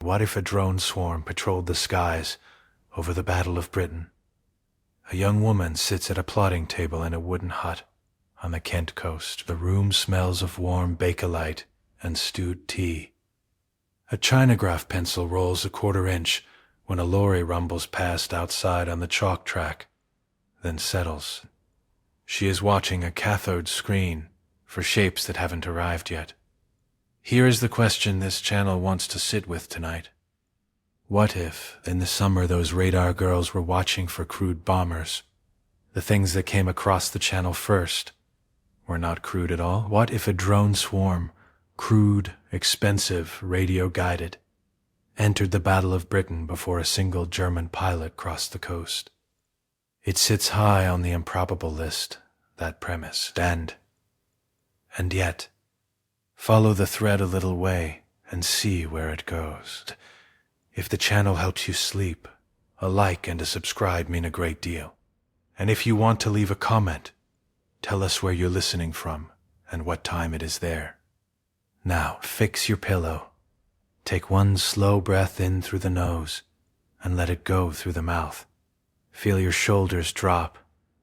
What if a drone swarm patrolled the skies over the Battle of Britain? A young woman sits at a plotting table in a wooden hut on the Kent coast. The room smells of warm Bakelite and stewed tea. A chinograph pencil rolls a quarter-inch when a lorry rumbles past outside on the chalk track, then settles. She is watching a cathode screen for shapes that haven't arrived yet. Here is the question this channel wants to sit with tonight. What if, in the summer, those radar girls were watching for crude bombers? The things that came across the channel first were not crude at all. What if a drone swarm, crude, expensive, radio-guided, entered the Battle of Britain before a single German pilot crossed the coast? It sits high on the improbable list, that premise, and yet, follow the thread a little way and see where it goes. If the channel helps you sleep, a like and a subscribe mean a great deal. And if you want to leave a comment, tell us where you're listening from and what time it is there. Now, fix your pillow. Take one slow breath in through the nose and let it go through the mouth. Feel your shoulders drop.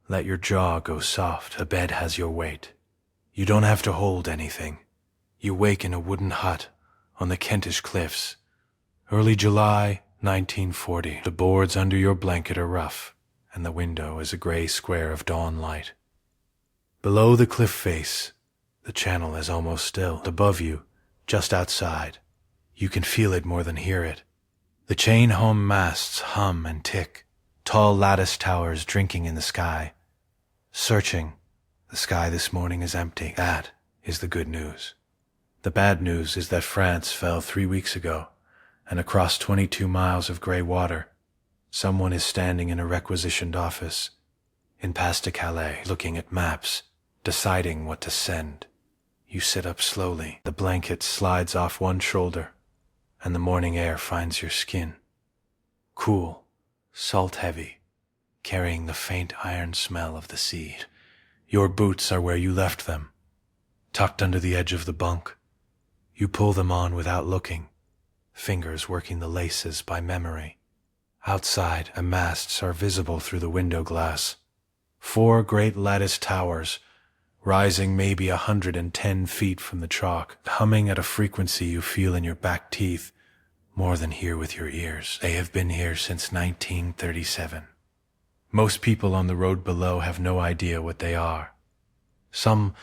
Let your jaw go soft. The bed has your weight. You don't have to hold anything. You wake in a wooden hut on the Kentish cliffs. Early July, 1940. The boards under your blanket are rough, and the window is a gray square of dawn light. Below the cliff face, the channel is almost still. Above you, just outside, you can feel it more than hear it. The chain-home masts hum and tick, tall lattice towers drinking in the sky. Searching, the sky this morning is empty. That is the good news. The bad news is that France fell 3 weeks ago, and across 22 miles of grey water, someone is standing in a requisitioned office in Pas-de-Calais, looking at maps, deciding what to send. You sit up slowly. The blanket slides off one shoulder, and the morning air finds your skin. Cool, salt-heavy, carrying the faint iron smell of the sea. Your boots are where you left them, tucked under the edge of the bunk. You pull them on without looking, fingers working the laces by memory. Outside, the masts are visible through the window glass. 4 great lattice towers, rising maybe 110 feet from the chalk, humming at a frequency you feel in your back teeth more than hear with your ears. They have been here since 1937. Most people on the road below have no idea what they are. Some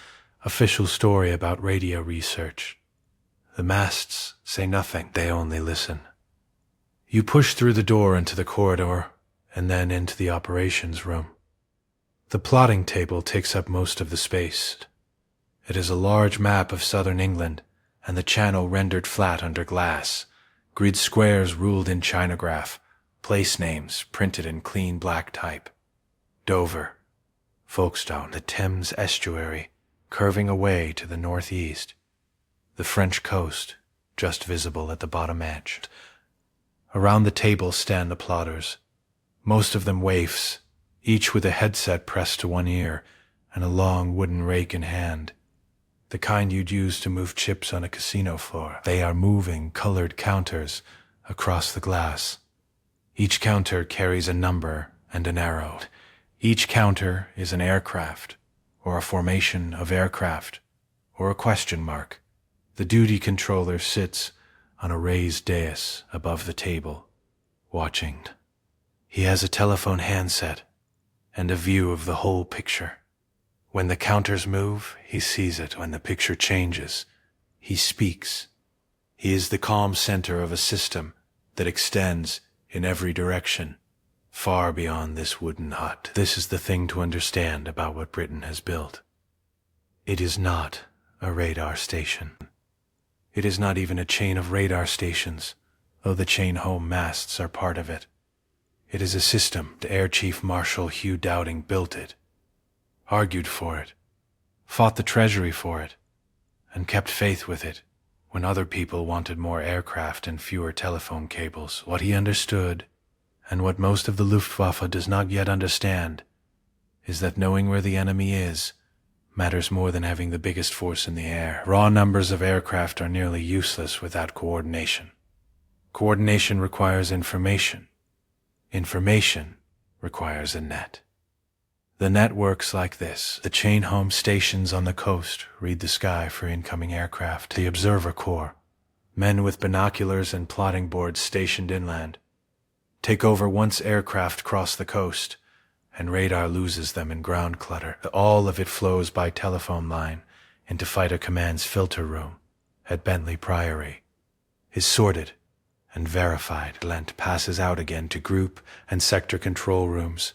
official story about radio research. The masts say nothing, they only listen. You push through the door into the corridor, and then into the operations room. The plotting table takes up most of the space. It is a large map of southern England, and the channel rendered flat under glass, grid squares ruled in chinograph, place names printed in clean black type. Dover, Folkestone, the Thames estuary, curving away to the northeast. The French coast, just visible at the bottom edge. Around the table stand the plotters, most of them waifs, each with a headset pressed to one ear and a long wooden rake in hand, the kind you'd use to move chips on a casino floor. They are moving colored counters across the glass. Each counter carries a number and an arrow. Each counter is an aircraft, or a formation of aircraft, or a question mark. The duty controller sits on a raised dais above the table, watching. He has a telephone handset and a view of the whole picture. When the counters move, he sees it. When the picture changes, he speaks. He is the calm center of a system that extends in every direction, far beyond this wooden hut. This is the thing to understand about what Britain has built. It is not a radar station. It is not even a chain of radar stations, though the chain-home masts are part of it. It is a system. The Air Chief Marshal Hugh Dowding built it, argued for it, fought the Treasury for it, and kept faith with it when other people wanted more aircraft and fewer telephone cables. What he understood, and what most of the Luftwaffe does not yet understand, is that knowing where the enemy is matters more than having the biggest force in the air. Raw numbers of aircraft are nearly useless without coordination. Coordination requires information. Information requires a net. The net works like this. The chain home stations on the coast read the sky for incoming aircraft. The observer corps, men with binoculars and plotting boards stationed inland, take over once aircraft cross the coast, and radar loses them in ground clutter. All of it flows by telephone line into Fighter Command's filter room at Bentley Priory, is sorted and verified. Lent passes out again to group and sector control rooms,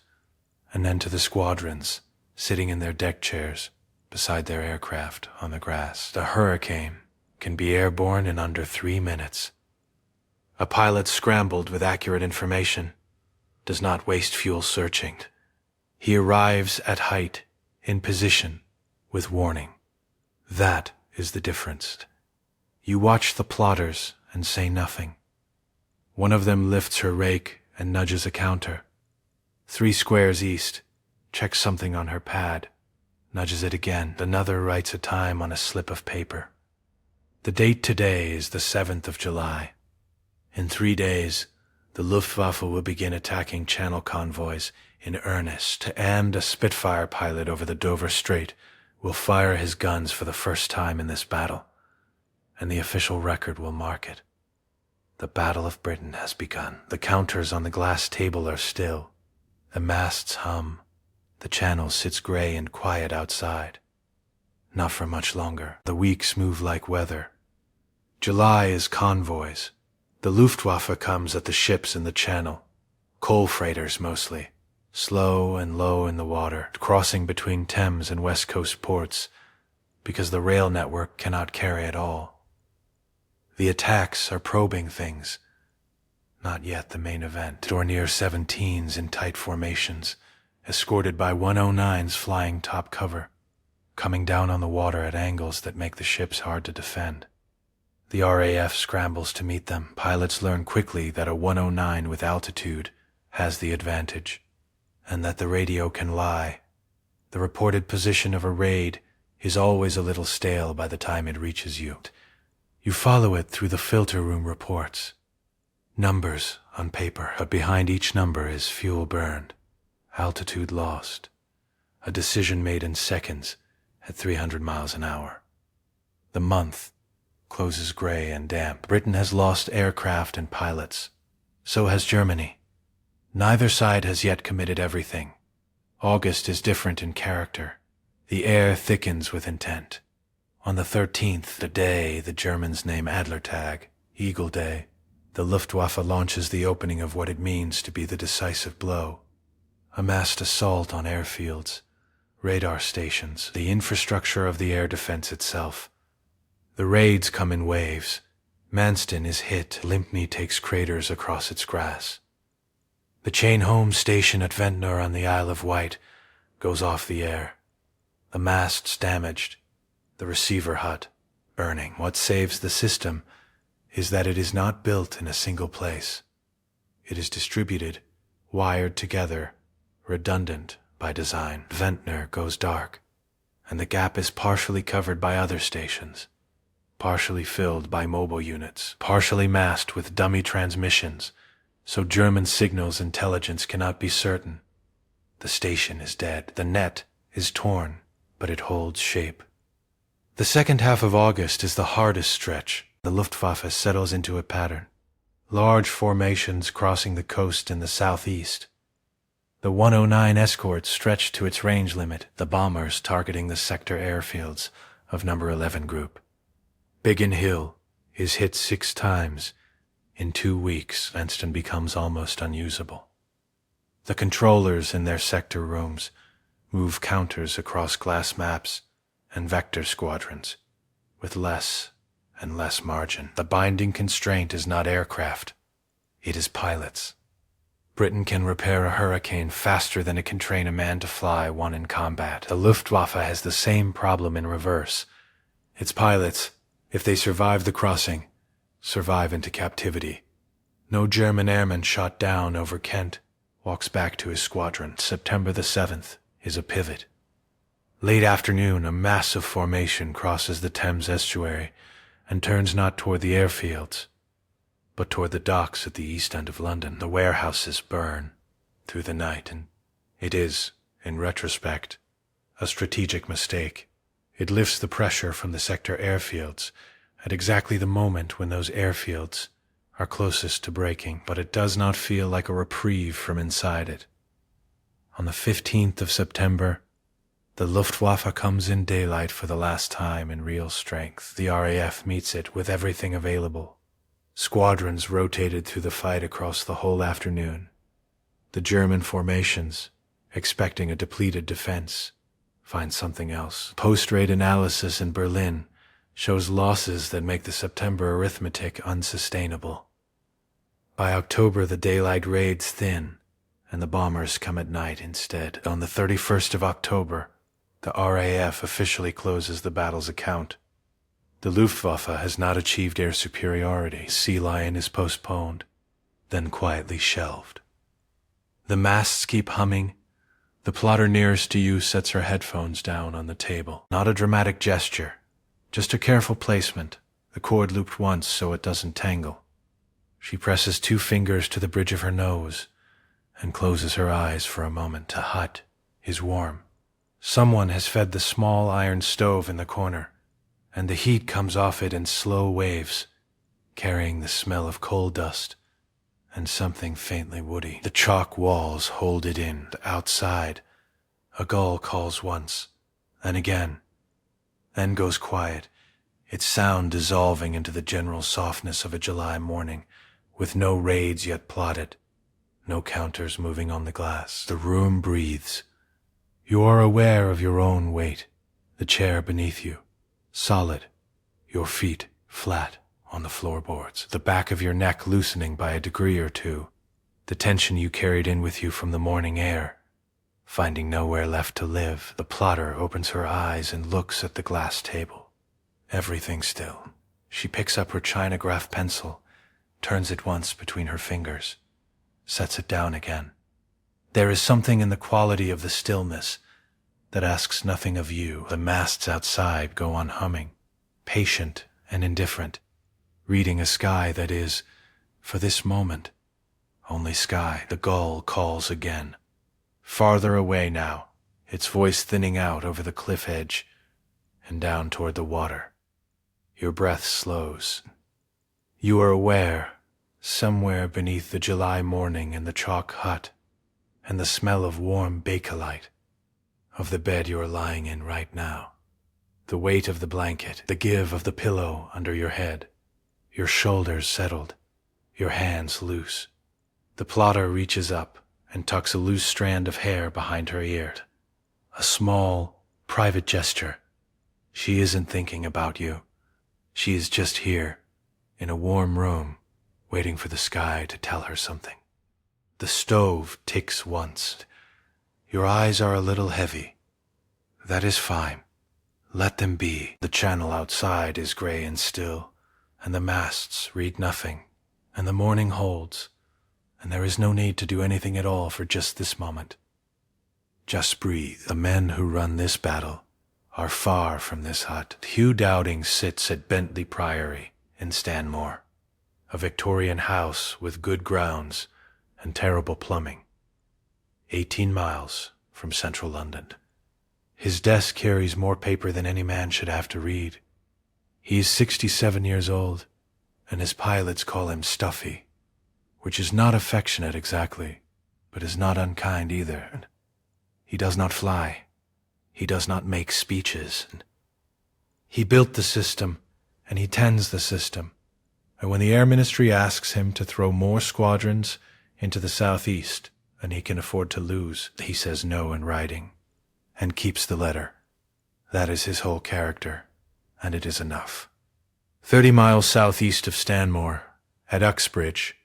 and then to the squadrons, sitting in their deck chairs beside their aircraft on the grass. The Hurricane can be airborne in under 3 minutes. A pilot scrambled with accurate information does not waste fuel searching. He arrives at height, in position, with warning. That is the difference. You watch the plotters and say nothing. One of them lifts her rake and nudges a counter. 3 squares east, checks something on her pad, nudges it again. Another writes a time on a slip of paper. The date today is the 7th of July. In 3 days, the Luftwaffe will begin attacking channel convoys in earnest, and a Spitfire pilot over the Dover Strait will fire his guns for the first time in this battle, and the official record will mark it. The Battle of Britain has begun. The counters on the glass table are still. The masts hum. The channel sits gray and quiet outside. Not for much longer. The weeks move like weather. July is convoys. The Luftwaffe comes at the ships in the channel. Coal freighters mostly. Slow and low in the water, crossing between Thames and West Coast ports, because the rail network cannot carry it all. The attacks are probing things. Not yet the main event. Dornier 17s in tight formations, escorted by 109s flying top cover, coming down on the water at angles that make the ships hard to defend. The RAF scrambles to meet them. Pilots learn quickly that a 109 with altitude has the advantage, and that the radio can lie. The reported position of a raid is always a little stale by the time it reaches you. You follow it through the filter room reports. Numbers on paper, but behind each number is fuel burned, altitude lost, a decision made in seconds at 300 miles an hour. The month closes gray and damp. Britain has lost aircraft and pilots. So has Germany. Neither side has yet committed everything. August is different in character. The air thickens with intent. On the 13th, the day the Germans name Adlertag, Eagle Day, the Luftwaffe launches the opening of what it means to be the decisive blow. A massed assault on airfields, radar stations, the infrastructure of the air defense itself. The raids come in waves. Manston is hit. Lympne takes craters across its grass. The chain home station at Ventnor on the Isle of Wight goes off the air. The masts damaged. The receiver hut burning. What saves the system is that it is not built in a single place. It is distributed, wired together, redundant by design. Ventnor goes dark, and the gap is partially covered by other stations, partially filled by mobile units, partially masked with dummy transmissions, so German signals intelligence cannot be certain. The station is dead. The net is torn, but it holds shape. The second half of August is the hardest stretch. The Luftwaffe settles into a pattern. Large formations crossing the coast in the southeast. The 109 escorts stretch to its range limit, the bombers targeting the sector airfields of No. 11 Group. Biggin Hill is hit 6 times. In 2 weeks, Manston becomes almost unusable. The controllers in their sector rooms move counters across glass maps and vector squadrons with less and less margin. The binding constraint is not aircraft, it is pilots. Britain can repair a Hurricane faster than it can train a man to fly one in combat. The Luftwaffe has the same problem in reverse. Its pilots, if they survive the crossing, survive into captivity. No German airman shot down over Kent walks back to his squadron. September the 7th is a pivot. Late afternoon, a massive formation crosses the Thames estuary and turns not toward the airfields, but toward the docks at the east end of London. The warehouses burn through the night, and it is, in retrospect, a strategic mistake. It lifts the pressure from the sector airfields at exactly the moment when those airfields are closest to breaking, but it does not feel like a reprieve from inside it. On the 15th of September, the Luftwaffe comes in daylight for the last time in real strength. The RAF meets it with everything available. Squadrons rotated through the fight across the whole afternoon. The German formations, expecting a depleted defense, find something else. Post-raid analysis in Berlin shows losses that make the September arithmetic unsustainable. By October, the daylight raids thin, and the bombers come at night instead. On the 31st of October, the RAF officially closes the battle's account. The Luftwaffe has not achieved air superiority. Sea Lion is postponed, then quietly shelved. The masts keep humming. The plotter nearest to you sets her headphones down on the table. Not a dramatic gesture, just a careful placement, the cord looped once so it doesn't tangle. She presses 2 fingers to the bridge of her nose and closes her eyes for a moment. The hut is warm. Someone has fed the small iron stove in the corner, and the heat comes off it in slow waves, carrying the smell of coal dust and something faintly woody. The chalk walls hold it in. Outside, a gull calls once, and again, then goes quiet, its sound dissolving into the general softness of a July morning, with no raids yet plotted, no counters moving on the glass. The room breathes. You are aware of your own weight, the chair beneath you, solid, your feet flat on the floorboards, the back of your neck loosening by a degree or two, the tension you carried in with you from the morning air, finding nowhere left to live. The plotter opens her eyes and looks at the glass table. Everything still. She picks up her chinograph pencil, turns it once between her fingers, sets it down again. There is something in the quality of the stillness that asks nothing of you. The masts outside go on humming, patient and indifferent, reading a sky that is, for this moment, only sky. The gull calls again. Farther away now, its voice thinning out over the cliff edge and down toward the water. Your breath slows. You are aware, somewhere beneath the July morning in the chalk hut and the smell of warm bakelite, of the bed you are lying in right now, the weight of the blanket, the give of the pillow under your head, your shoulders settled, your hands loose. The plotter reaches up and tucks a loose strand of hair behind her ear. A small, private gesture. She isn't thinking about you. She is just here, in a warm room, waiting for the sky to tell her something. The stove ticks once. Your eyes are a little heavy. That is fine. Let them be. The channel outside is gray and still, and the masts read nothing, and the morning holds, and there is no need to do anything at all for just this moment. Just breathe. The men who run this battle are far from this hut. Hugh Dowding sits at Bentley Priory in Stanmore, a Victorian house with good grounds and terrible plumbing, 18 miles from central London. His desk carries more paper than any man should have to read. He is 67 years old, and his pilots call him Stuffy, which is not affectionate exactly, but is not unkind either. He does not fly. He does not make speeches. He built the system, and he tends the system. And when the Air Ministry asks him to throw more squadrons into the southeast than he can afford to lose, he says no in writing, and keeps the letter. That is his whole character, and it is enough. 30 miles southeast of Stanmore, at Uxbridge,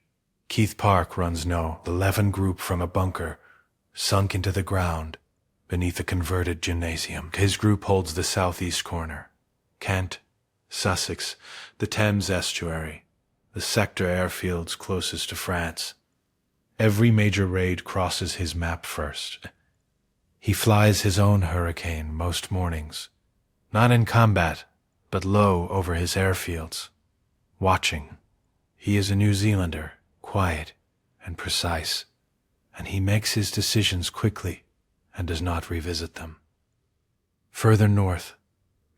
Keith Park runs No. 11 group from a bunker, sunk into the ground beneath a converted gymnasium. His group holds the southeast corner. Kent, Sussex, the Thames estuary, the sector airfields closest to France. Every major raid crosses his map first. He flies his own Hurricane most mornings, not in combat, but low over his airfields, watching. He is a New Zealander, quiet and precise, and he makes his decisions quickly and does not revisit them. Further north,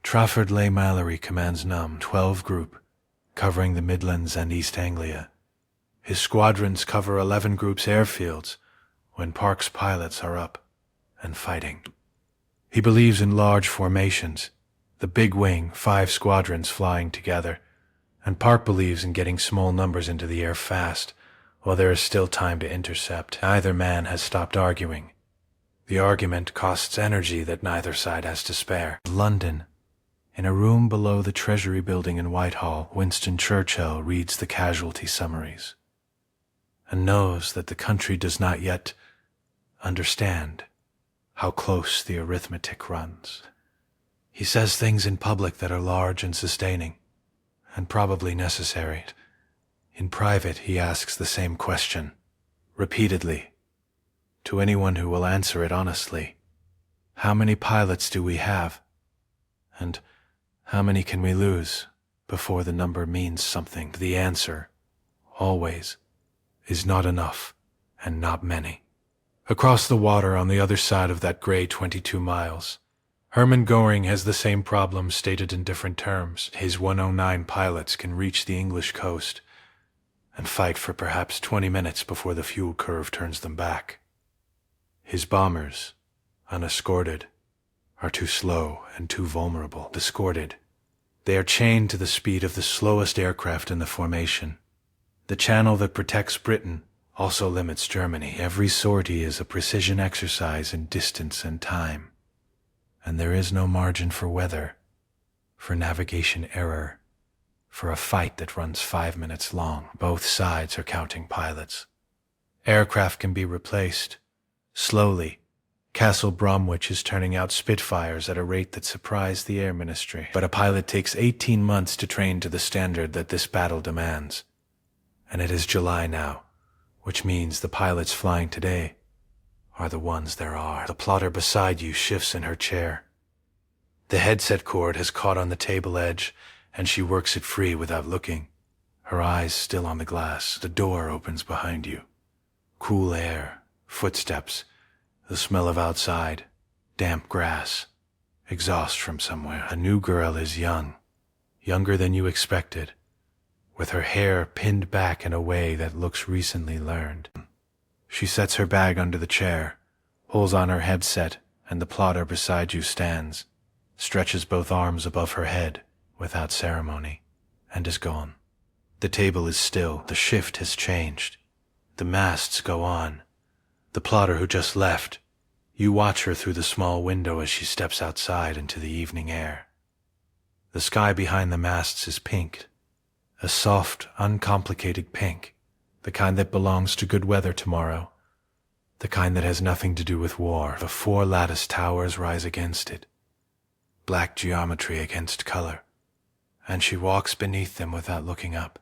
Trafford Leigh-Mallory commands NUM 12 Group, covering the Midlands and East Anglia. His squadrons cover 11 groups' airfields when Park's pilots are up and fighting. He believes in large formations, the big wing, 5 squadrons flying together, and Park believes in getting small numbers into the air fast while there is still time to intercept. Neither man has stopped arguing. The argument costs energy that neither side has to spare. London. In a room below the Treasury building in Whitehall, Winston Churchill reads the casualty summaries and knows that the country does not yet understand how close the arithmetic runs. He says things in public that are large and sustaining, and probably necessary. In private, he asks the same question, repeatedly, to anyone who will answer it honestly. How many pilots do we have? And how many can we lose before the number means something? The answer, always, is not enough and not many. Across the water on the other side of that gray 22 miles, Hermann Göring has the same problem stated in different terms. His 109 pilots can reach the English coast and fight for perhaps 20 minutes before the fuel curve turns them back. His bombers, unescorted, are too slow and too vulnerable. Escorted, they are chained to the speed of the slowest aircraft in the formation. The channel that protects Britain also limits Germany. Every sortie is a precision exercise in distance and time, and there is no margin for weather, for navigation error, for a fight that runs 5 minutes long. Both sides are counting pilots. Aircraft can be replaced. Slowly, Castle Bromwich is turning out Spitfires at a rate that surprised the Air Ministry. But a pilot takes 18 months to train to the standard that this battle demands. And it is July now, which means the pilots flying today are the ones there are. The plotter beside you shifts in her chair. The headset cord has caught on the table edge, and she works it free without looking, her eyes still on the glass. The door opens behind you. Cool air, footsteps, the smell of outside, damp grass, exhaust from somewhere. A new girl is young, younger than you expected, with her hair pinned back in a way that looks recently learned. She sets her bag under the chair, pulls on her headset, and the plotter beside you stands, stretches both arms above her head without ceremony, and is gone. The table is still. The shift has changed. The masts go on. The plotter who just left, you watch her through the small window as she steps outside into the evening air. The sky behind the masts is pink, a soft, uncomplicated pink, the kind that belongs to good weather tomorrow, the kind that has nothing to do with war. The 4 lattice towers rise against it, black geometry against color, and she walks beneath them without looking up.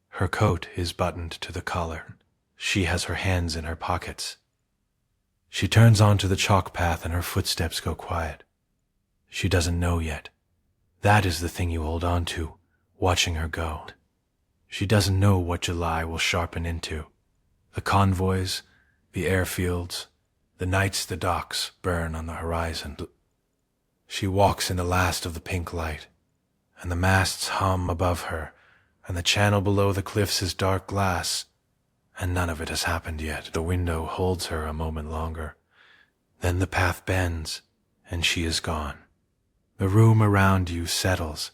Her coat is buttoned to the collar. She has her hands in her pockets. She turns onto the chalk path and her footsteps go quiet. She doesn't know yet. That is the thing you hold on to, watching her go. She doesn't know what July will sharpen into. The convoys, the airfields, the nights the docks burn on the horizon. She walks in the last of the pink light, and the masts hum above her, and the channel below the cliffs is dark glass, and none of it has happened yet. The window holds her a moment longer. Then the path bends, and she is gone. The room around you settles.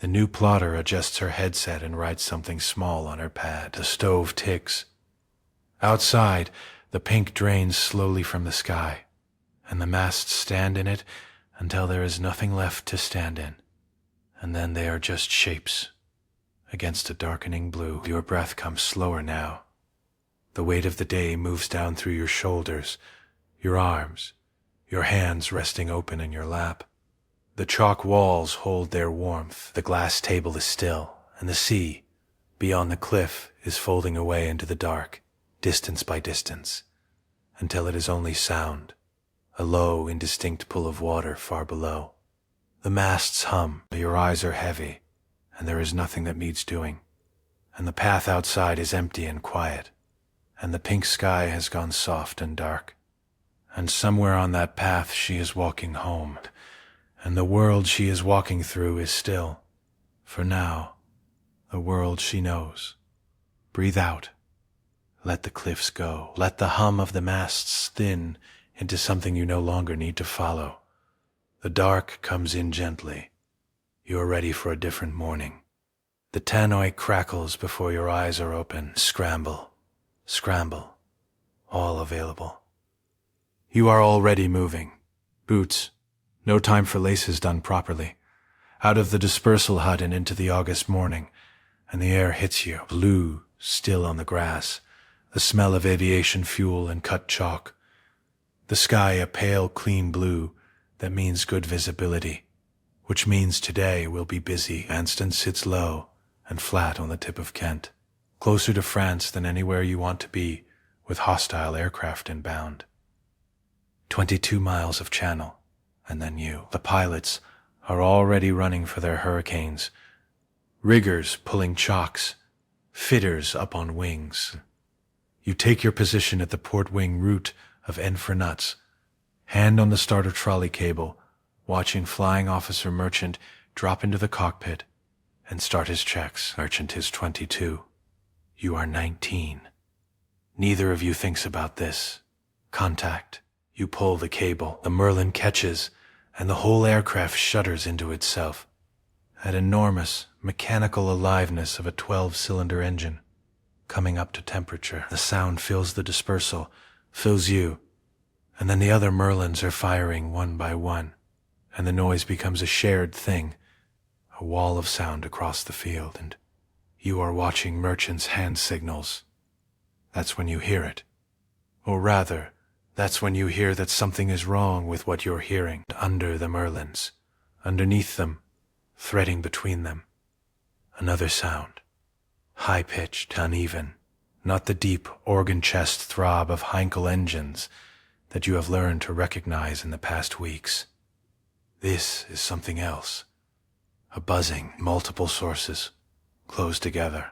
The new plotter adjusts her headset and writes something small on her pad. The stove ticks. Outside, the pink drains slowly from the sky, and the masts stand in it until there is nothing left to stand in, and then they are just shapes against a darkening blue. Your breath comes slower now. The weight of the day moves down through your shoulders, your arms, your hands resting open in your lap. The chalk walls hold their warmth. The glass table is still, and the sea, beyond the cliff, is folding away into the dark, distance by distance, until it is only sound, a low, indistinct pull of water far below. The masts hum, your eyes are heavy, and there is nothing that needs doing. and the path outside is empty and quiet, and the pink sky has gone soft and dark. And somewhere on that path she is walking home, and the world she is walking through is still, for now, the world she knows. Breathe out. Let the cliffs go. Let the hum of the masts thin into something you no longer need to follow. The dark comes in gently. You are ready for a different morning. The tannoy crackles before your eyes are open. Scramble, scramble, all available. You are already moving. Boots. No time for laces done properly. Out of the dispersal hut and into the August morning, and the air hits you, blue, still on the grass, the smell of aviation fuel and cut chalk. The sky a pale, clean blue that means good visibility, which means today will be busy. Anston sits low and flat on the tip of Kent, closer to France than anywhere you want to be, with hostile aircraft inbound. 22 miles of channel, and then you. The pilots are already running for their hurricanes, riggers pulling chocks, fitters up on wings. You take your position at the port wing root of N for nuts, hand on the starter trolley cable, watching Flying Officer Merchant drop into the cockpit and start his checks. Merchant is 22. You are 19. Neither of you thinks about this. Contact. You pull the cable. The Merlin catches, and the whole aircraft shudders into itself. That enormous mechanical aliveness of a 12-cylinder engine, coming up to temperature. The sound fills the dispersal, fills you, and then the other Merlins are firing one by one, and the noise becomes a shared thing, a wall of sound across the field, and you are watching Merchant's hand signals. That's when you hear it. Or rather, that's when you hear that something is wrong with what you're hearing. Under the Merlins, underneath them, threading between them, another sound, high-pitched, uneven, not the deep organ chest throb of Heinkel engines that you have learned to recognize in the past weeks. This is something else, a buzzing, multiple sources, close together,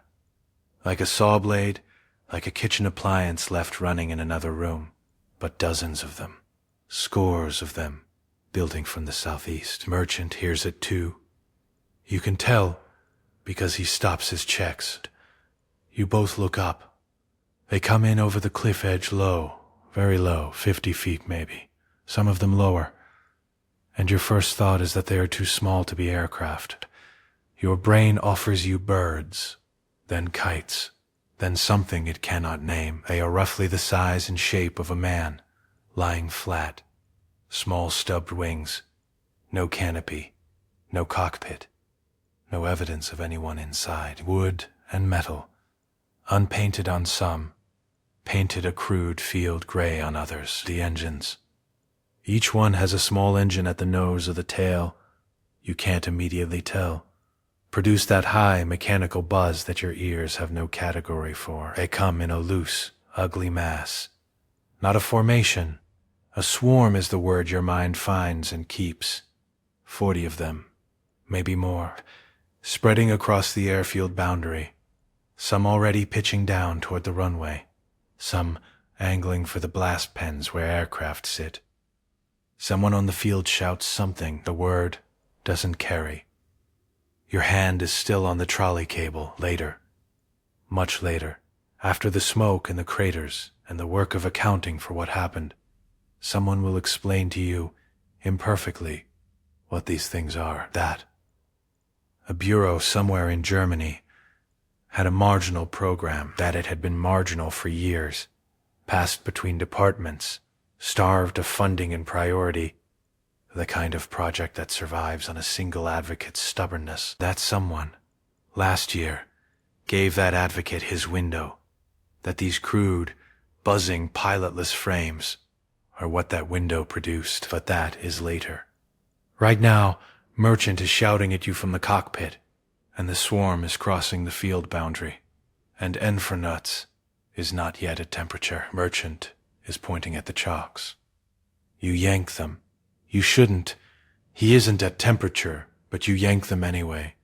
like a saw blade, like a kitchen appliance left running in another room, but dozens of them, scores of them, building from the southeast. Merchant hears it too. You can tell because he stops his checks. You both look up. They come in over the cliff edge low, very low, 50 feet maybe, some of them lower. And your first thought is that they are too small to be aircraft. Your brain offers you birds, then kites, then something it cannot name. They are roughly the size and shape of a man, lying flat, small stubbed wings, no canopy, no cockpit, no evidence of anyone inside. Wood and metal, unpainted on some, painted a crude field gray on others. The engines. Each one has a small engine at the nose or the tail. You can't immediately tell. Produce that high mechanical buzz that your ears have no category for. They come in a loose, ugly mass. Not a formation. A swarm is the word your mind finds and keeps. 40 of them, maybe more, spreading across the airfield boundary. Some already pitching down toward the runway. Some angling for the blast pens where aircraft sit. Someone on the field shouts something. The word doesn't carry. Your hand is still on the trolley cable. Later, much later, after the smoke and the craters and the work of accounting for what happened, someone will explain to you, imperfectly, what these things are. That. A bureau somewhere in Germany had a marginal program, that it had been marginal for years, passed between departments, starved of funding and priority, the kind of project that survives on a single advocate's stubbornness. That someone, last year, gave that advocate his window, that these crude, buzzing, pilotless frames are what that window produced, but that is later. Right now, Merchant is shouting at you from the cockpit, and the swarm is crossing the field boundary, and N for nuts is not yet at temperature. Merchant is pointing at the chocks. You yank them. You shouldn't. He isn't at temperature, but you yank them anyway,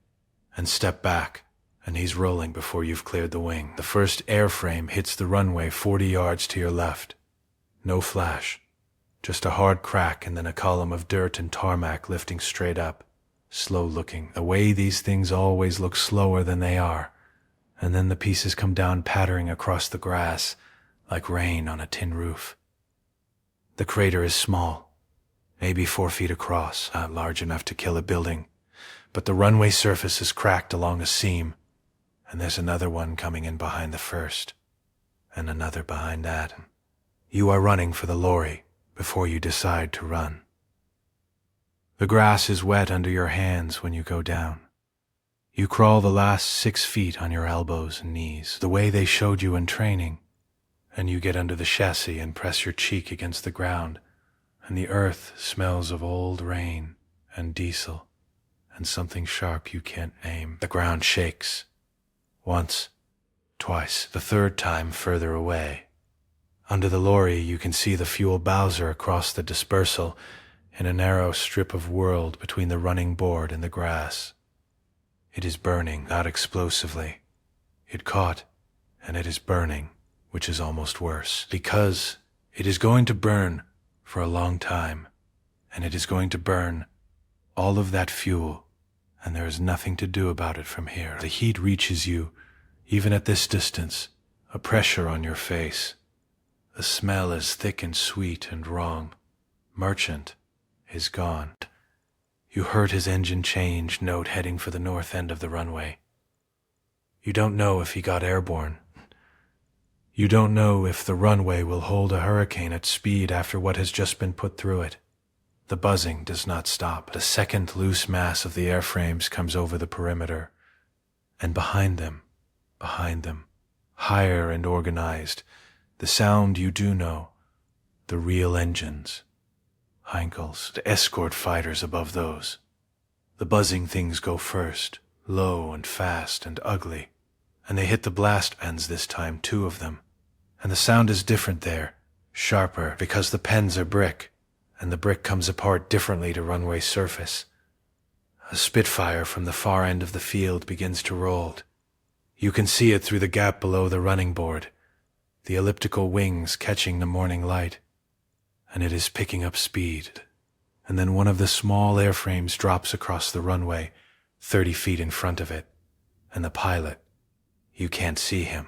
and step back, and he's rolling before you've cleared the wing. The first airframe hits the runway 40 yards to your left. No flash, just a hard crack and then a column of dirt and tarmac lifting straight up, slow-looking, the way these things always look slower than they are. And then the pieces come down pattering across the grass like rain on a tin roof. The crater is small, maybe 4 feet across, not large enough to kill a building, but the runway surface is cracked along a seam, and there's another one coming in behind the first, and another behind that. You are running for the lorry before you decide to run. The grass is wet under your hands when you go down. You crawl the last 6 feet on your elbows and knees, the way they showed you in training, and you get under the chassis and press your cheek against the ground, and the earth smells of old rain and diesel and something sharp you can't name. The ground shakes. Once, twice, the third time further away. Under the lorry you can see the fuel bowser across the dispersal in a narrow strip of world between the running board and the grass. It is burning, not explosively. It caught, and it is burning, which is almost worse, because it is going to burn for a long time, and it is going to burn all of that fuel, and there is nothing to do about it from here. The heat reaches you, even at this distance, a pressure on your face. The smell is thick and sweet and wrong. Merchant is gone. You heard his engine change note heading for the north end of the runway. You don't know if he got airborne. You don't know if the runway will hold a hurricane at speed after what has just been put through it. The buzzing does not stop. The second loose mass of the airframes comes over the perimeter, and behind them, higher and organized, the sound you do know, the real engines. Heinkels, the escort fighters above those. The buzzing things go first, low and fast and ugly, and they hit the blast ends this time, 2 of them. And the sound is different there, sharper, because the pens are brick, and the brick comes apart differently to runway surface. A Spitfire from the far end of the field begins to roll. You can see it through the gap below the running board, the elliptical wings catching the morning light. And it is picking up speed, and then one of the small airframes drops across the runway, 30 feet in front of it, and the pilot, you can't see him.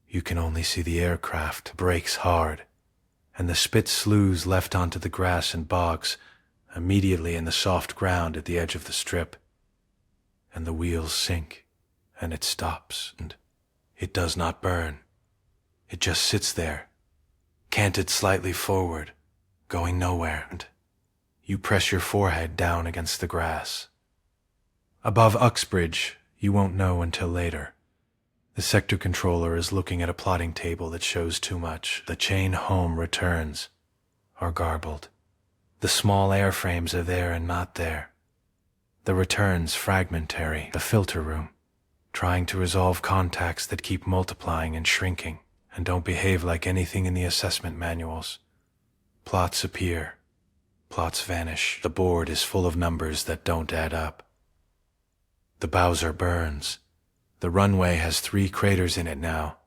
You can only see the aircraft, brakes hard, and the spit sloughs left onto the grass and bogs, immediately in the soft ground at the edge of the strip. And the wheels sink, and it stops, and it does not burn. It just sits there, canted slightly forward, going nowhere, and you press your forehead down against the grass. Above Uxbridge, you won't know until later. The sector controller is looking at a plotting table that shows too much. The chain home returns are garbled. The small airframes are there and not there. The returns fragmentary. The filter room, trying to resolve contacts that keep multiplying and shrinking and don't behave like anything in the assessment manuals. Plots appear. Plots vanish. The board is full of numbers that don't add up. The bowser burns. The runway has 3 craters in it now.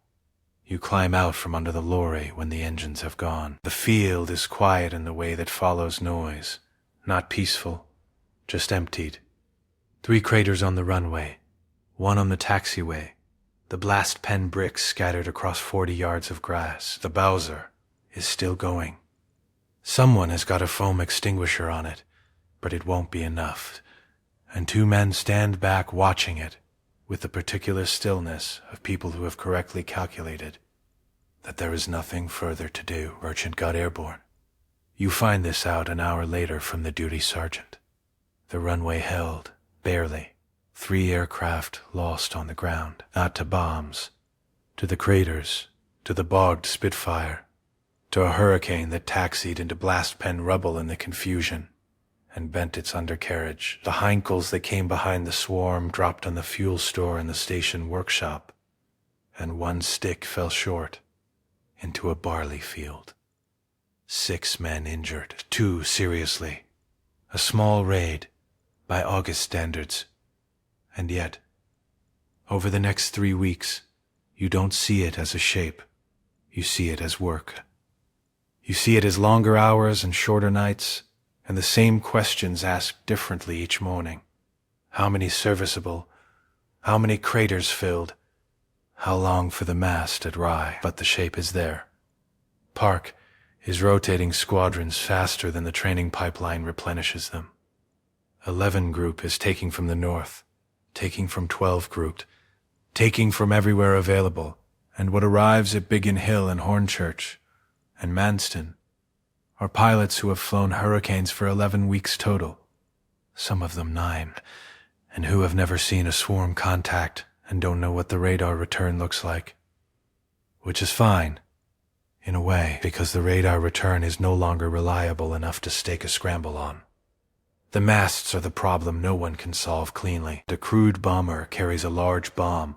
You climb out from under the lorry when the engines have gone. The field is quiet in the way that follows noise. Not peaceful, just emptied. 3 craters on the runway, 1 on the taxiway. The blast pen bricks scattered across 40 yards of grass. The bowser is still going. Someone has got a foam extinguisher on it, but it won't be enough, and 2 men stand back watching it with the particular stillness of people who have correctly calculated that there is nothing further to do. Merchant got airborne. You find this out an hour later from the duty sergeant. The runway held, barely. 3 aircraft lost on the ground, not to bombs, to the craters, to the bogged Spitfire, to a hurricane that taxied into blast pen rubble in the confusion and bent its undercarriage. The Heinkels that came behind the swarm dropped on the fuel store in the station workshop, and 1 stick fell short into a barley field. 6 men injured, 2 seriously. A small raid, by August standards. And yet, Over the next 3 weeks, you don't see it as a shape. You see it as work. You see it as longer hours and shorter nights, and the same questions asked differently each morning. How many serviceable? How many craters filled? How long for the mast at Reich? But the shape is there. Park is rotating squadrons faster than the training pipeline replenishes them. 11 Group is taking from the north, taking from 12 Group, taking from everywhere available, and what arrives at Biggin Hill and Hornchurch and Manston are pilots who have flown Hurricanes for 11 weeks total, some of them 9, and who have never seen a swarm contact and don't know what the radar return looks like. Which is fine, in a way, because the radar return is no longer reliable enough to stake a scramble on. The masts are the problem no one can solve cleanly. The crude bomber carries a large bomb,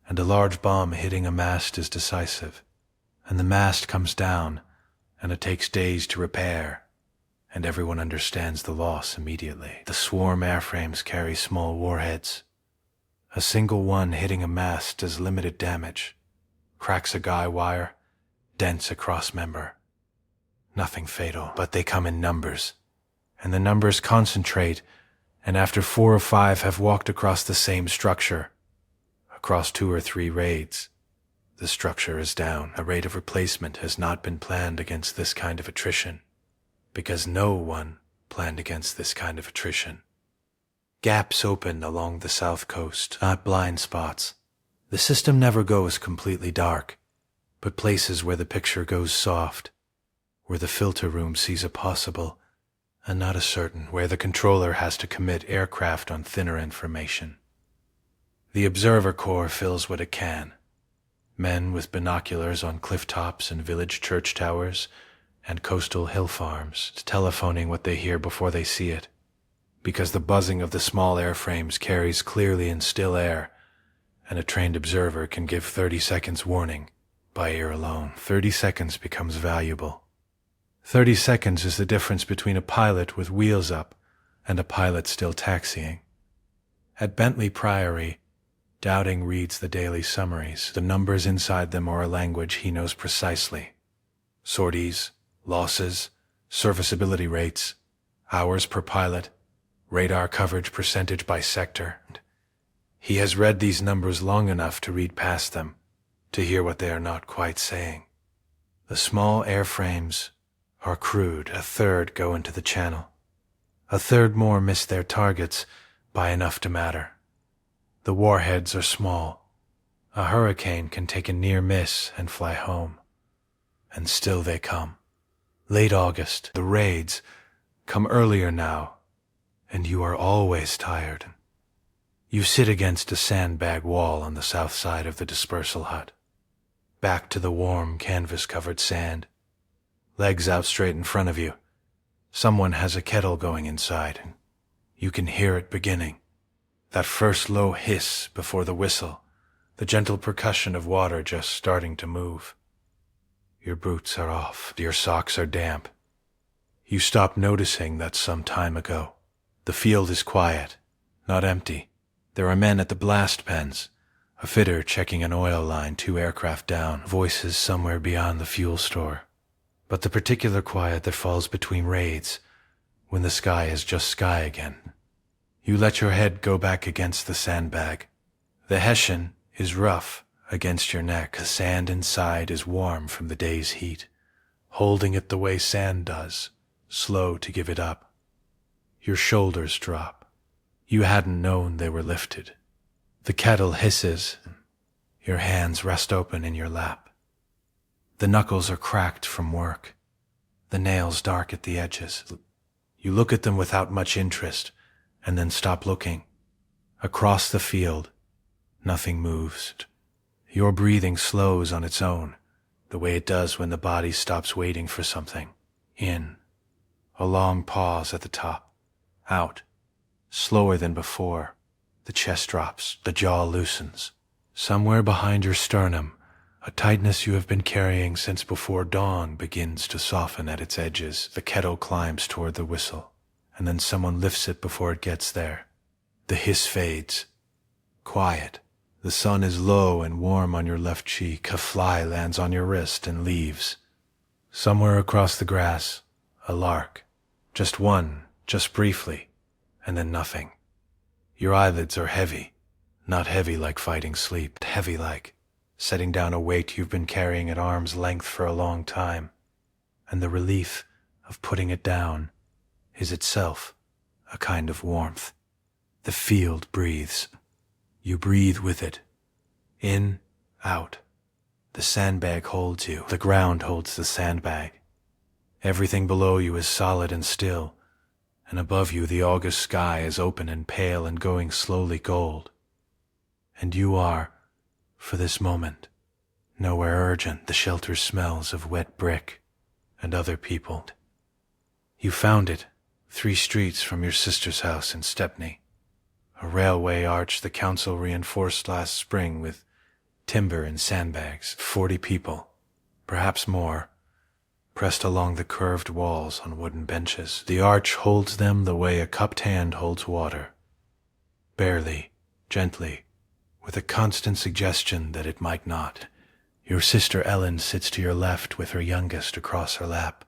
and a large bomb hitting a mast is decisive. And the mast comes down, and it takes days to repair, and everyone understands the loss immediately. The swarm airframes carry small warheads. A single one hitting a mast does limited damage, cracks a guy wire, dents a cross member. Nothing fatal, but they come in numbers, and the numbers concentrate, and after 4 or 5 have walked across the same structure, across 2 or 3 raids, the structure is down. A rate of replacement has not been planned against this kind of attrition, because no one planned against this kind of attrition. Gaps open along the south coast, not blind spots. The system never goes completely dark, but places where the picture goes soft, where the filter room sees a possible and not a certain, where the controller has to commit aircraft on thinner information. The observer corps fills what it can. Men with binoculars on cliff tops and village church towers and coastal hill farms, telephoning what they hear before they see it, because the buzzing of the small airframes carries clearly in still air, and a trained observer can give 30 seconds warning by ear alone. 30 seconds becomes valuable. 30 seconds is the difference between a pilot with wheels up and a pilot still taxiing. At Bentley Priory, Dowding reads the daily summaries. The numbers inside them are a language he knows precisely. Sorties, losses, serviceability rates, hours per pilot, radar coverage percentage by sector. He has read these numbers long enough to read past them, to hear what they are not quite saying. The small airframes are crude. A third go into the channel. A third more miss their targets by enough to matter. The warheads are small. A Hurricane can take a near miss and fly home. And still they come. Late August, the raids come earlier now, and you are always tired. You sit against a sandbag wall on the south side of the dispersal hut, back to the warm, canvas-covered sand, legs out straight in front of you. Someone has a kettle going inside, and you can hear it beginning. That first low hiss before the whistle, the gentle percussion of water just starting to move. Your boots are off, your socks are damp. You stopped noticing that some time ago. The field is quiet, not empty. There are men at the blast pens, a fitter checking an oil line 2 aircraft down, voices somewhere beyond the fuel store. But the particular quiet that falls between raids, when the sky is just sky again. You let your head go back against the sandbag. The Hessian is rough against your neck. The sand inside is warm from the day's heat, holding it the way sand does, slow to give it up. Your shoulders drop. You hadn't known they were lifted. The kettle hisses. Your hands rest open in your lap. The knuckles are cracked from work, the nails dark at the edges. You look at them without much interest, and then stop looking. Across the field, nothing moves. Your breathing slows on its own, the way it does when the body stops waiting for something. In. A long pause at the top. Out. Slower than before. The chest drops, the jaw loosens. Somewhere behind your sternum, a tightness you have been carrying since before dawn begins to soften at its edges. The kettle climbs toward the whistle, and then someone lifts it before it gets there. The hiss fades. Quiet. The sun is low and warm on your left cheek. A fly lands on your wrist and leaves. Somewhere across the grass, a lark. Just one, just briefly, and then nothing. Your eyelids are heavy. Not heavy like fighting sleep, heavy like setting down a weight you've been carrying at arm's length for a long time. And the relief of putting it down is itself a kind of warmth. The field breathes. You breathe with it. In, out. The sandbag holds you. The ground holds the sandbag. Everything below you is solid and still, and above you the August sky is open and pale and going slowly gold. And you are, for this moment, nowhere urgent. The shelter smells of wet brick and other people. You found it 3 streets from your sister's house in Stepney. A railway arch the council reinforced last spring with timber and sandbags. 40 people, perhaps more, pressed along the curved walls on wooden benches. The arch holds them the way a cupped hand holds water. Barely, gently, with a constant suggestion that it might not. Your sister Ellen sits to your left with her youngest across her lap.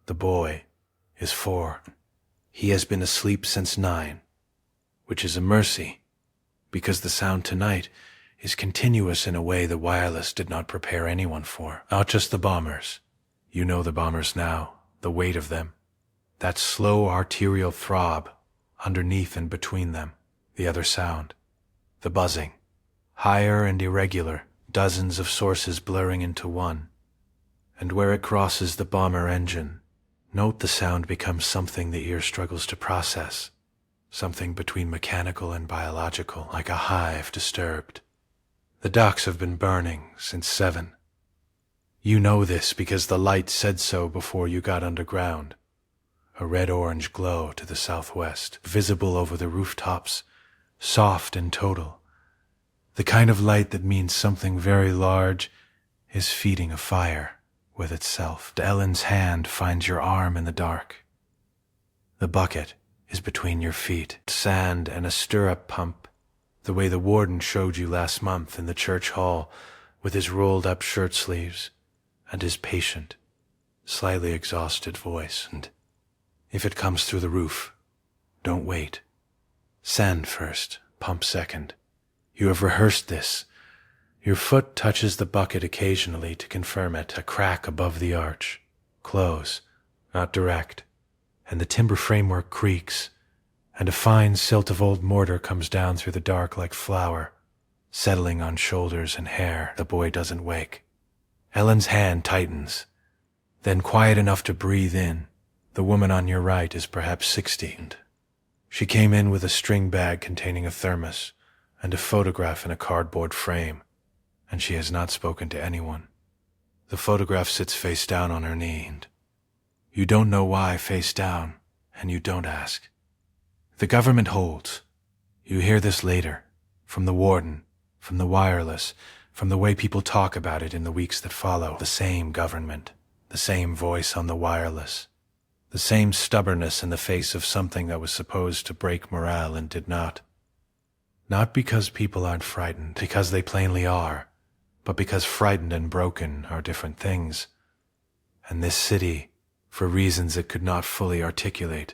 The boy is 4. He has been asleep since 9, which is a mercy, because the sound tonight is continuous in a way the wireless did not prepare anyone for. Not just the bombers. You know the bombers now, the weight of them. That slow arterial throb underneath and between them. The other sound. The buzzing. Higher and irregular, dozens of sources blurring into one. And where it crosses the bomber engine, note the sound becomes something the ear struggles to process. Something between mechanical and biological, like a hive disturbed. The docks have been burning since 7. You know this because the light said so before you got underground. A red-orange glow to the southwest, visible over the rooftops, soft and total. The kind of light that means something very large is feeding a fire with itself. Ellen's hand finds your arm in the dark. The bucket is between your feet. Sand and a stirrup pump, the way the warden showed you last month in the church hall with his rolled-up shirt sleeves and his patient, slightly exhausted voice. And if it comes through the roof, don't wait. Sand first, pump second. You have rehearsed this. Your foot touches the bucket occasionally to confirm it, a crack above the arch. Close, not direct. And the timber framework creaks, and a fine silt of old mortar comes down through the dark like flour, settling on shoulders and hair. The boy doesn't wake. Ellen's hand tightens, then quiet enough to breathe in. The woman on your right is perhaps 60. And she came in with a string bag containing a thermos and a photograph in a cardboard frame, and she has not spoken to anyone. The photograph sits face down on her knee, and you don't know why face down, and you don't ask. The government holds. You hear this later, from the warden, from the wireless, from the way people talk about it in the weeks that follow. The same government, the same voice on the wireless, the same stubbornness in the face of something that was supposed to break morale and did not. Not because people aren't frightened, because they plainly are, but because frightened and broken are different things. And this city, for reasons it could not fully articulate,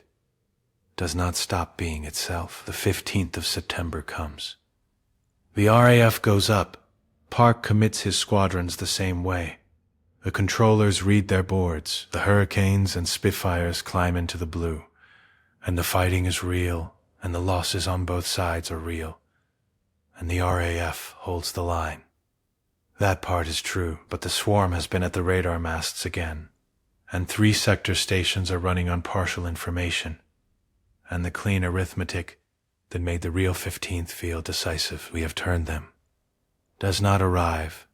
does not stop being itself. The 15th of September comes. The RAF goes up. Park commits his squadrons the same way. The controllers read their boards. The Hurricanes and Spitfires climb into the blue. And the fighting is real, and the losses on both sides are real. And the RAF holds the line. That part is true, but the swarm has been at the radar masts again. And 3 sector stations are running on partial information. And the clean arithmetic that made the real 15th feel decisive, we have turned them, does not arrive.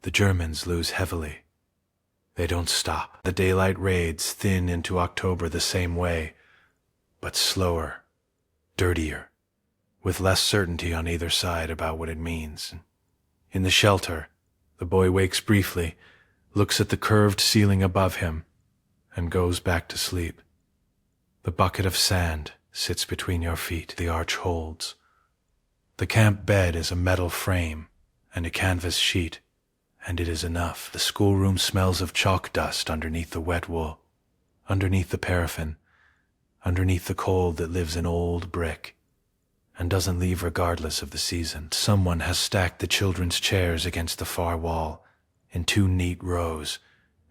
The Germans lose heavily. They don't stop. The daylight raids thin into October the same way, but slower, dirtier, with less certainty on either side about what it means. In the shelter, the boy wakes briefly, looks at the curved ceiling above him, and goes back to sleep. The bucket of sand sits between your feet. The arch holds. The The camp bed is a metal frame and a canvas sheet, and it is enough. The schoolroom smells of chalk dust underneath the wet wool, underneath the paraffin, underneath the cold that lives in old brick and doesn't leave regardless of the season. Someone has stacked the children's chairs against the far wall in 2 neat rows,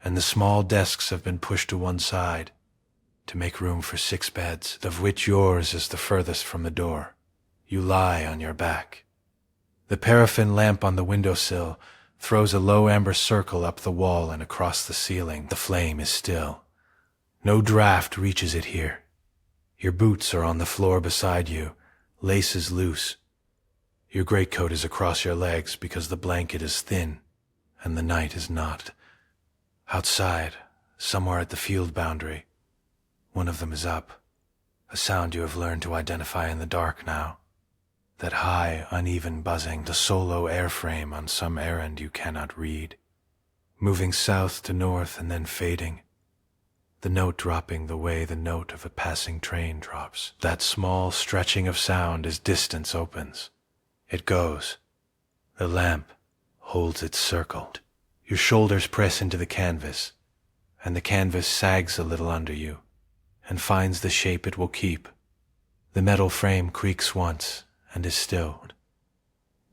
and the small desks have been pushed to one side to make room for 6 beds, of which yours is the furthest from the door. You lie on your back. The paraffin lamp on the windowsill throws a low amber circle up the wall and across the ceiling. The flame is still. No draft reaches it here. Your boots are on the floor beside you, laces loose. Your greatcoat is across your legs because the blanket is thin and the night is not. Outside, somewhere at the field boundary, one of them is up, a sound you have learned to identify in the dark now. That high, uneven buzzing, the solo airframe on some errand you cannot read, moving south to north and then fading, the note dropping the way the note of a passing train drops. That small stretching of sound as distance opens. It goes. The lamp holds its circle. Your shoulders press into the canvas, and the canvas sags a little under you and finds the shape it will keep. The metal frame creaks once and is stilled.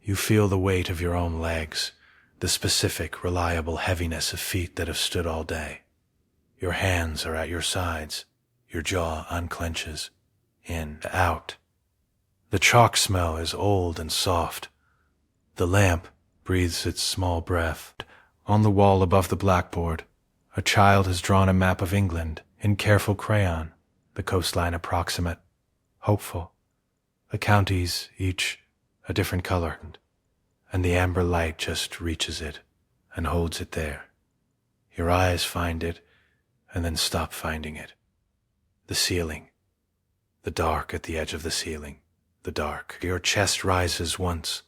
You feel the weight of your own legs, the specific, reliable heaviness of feet that have stood all day. Your hands are at your sides. Your jaw unclenches. In, out. The chalk smell is old and soft. The lamp breathes its small breath. On the wall above the blackboard, a child has drawn a map of England in careful crayon, the coastline approximate, hopeful. The counties, each a different color, and the amber light just reaches it and holds it there. Your eyes find it, and then stop finding it. The ceiling. The dark at the edge of the ceiling. The dark. Your chest rises once,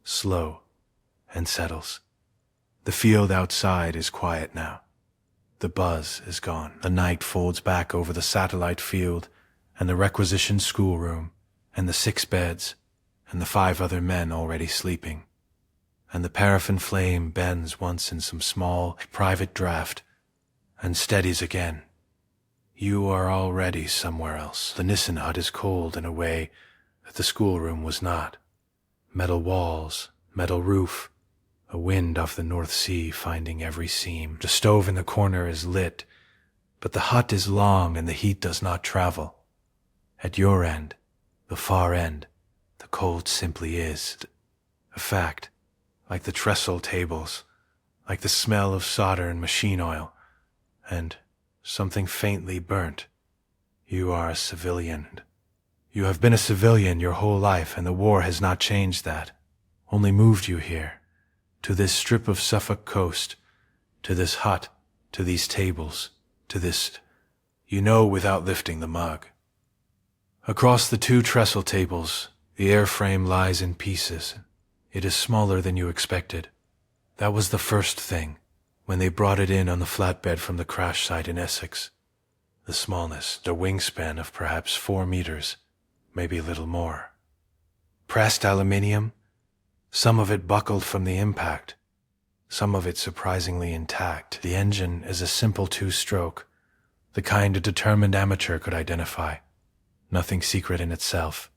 slow, and settles. The field outside is quiet now. The buzz is gone. The night folds back over the satellite field and the requisitioned schoolroom and the 6 beds and the 5 other men already sleeping. And the paraffin flame bends once in some small, private draft and steadies again. You are already somewhere else. The Nissen hut is cold in a way that the schoolroom was not. Metal walls, metal roof, a wind off the North Sea finding every seam. The stove in the corner is lit, but the hut is long and the heat does not travel. At your end, the far end, the cold simply is. A fact, like the trestle tables, like the smell of solder and machine oil, and something faintly burnt. You are a civilian. You have been a civilian your whole life, and the war has not changed that, only moved you here, to this strip of Suffolk coast, to this hut, to these tables, to this, you know without lifting the mug. Across the 2 trestle tables, the airframe lies in pieces. It is smaller than you expected. That was the first thing, when they brought it in on the flatbed from the crash site in Essex. The smallness, the wingspan of perhaps 4 meters, maybe a little more. Pressed aluminium, some of it buckled from the impact, some of it surprisingly intact. The engine is a simple 2-stroke, the kind a determined amateur could identify. Nothing secret in itself.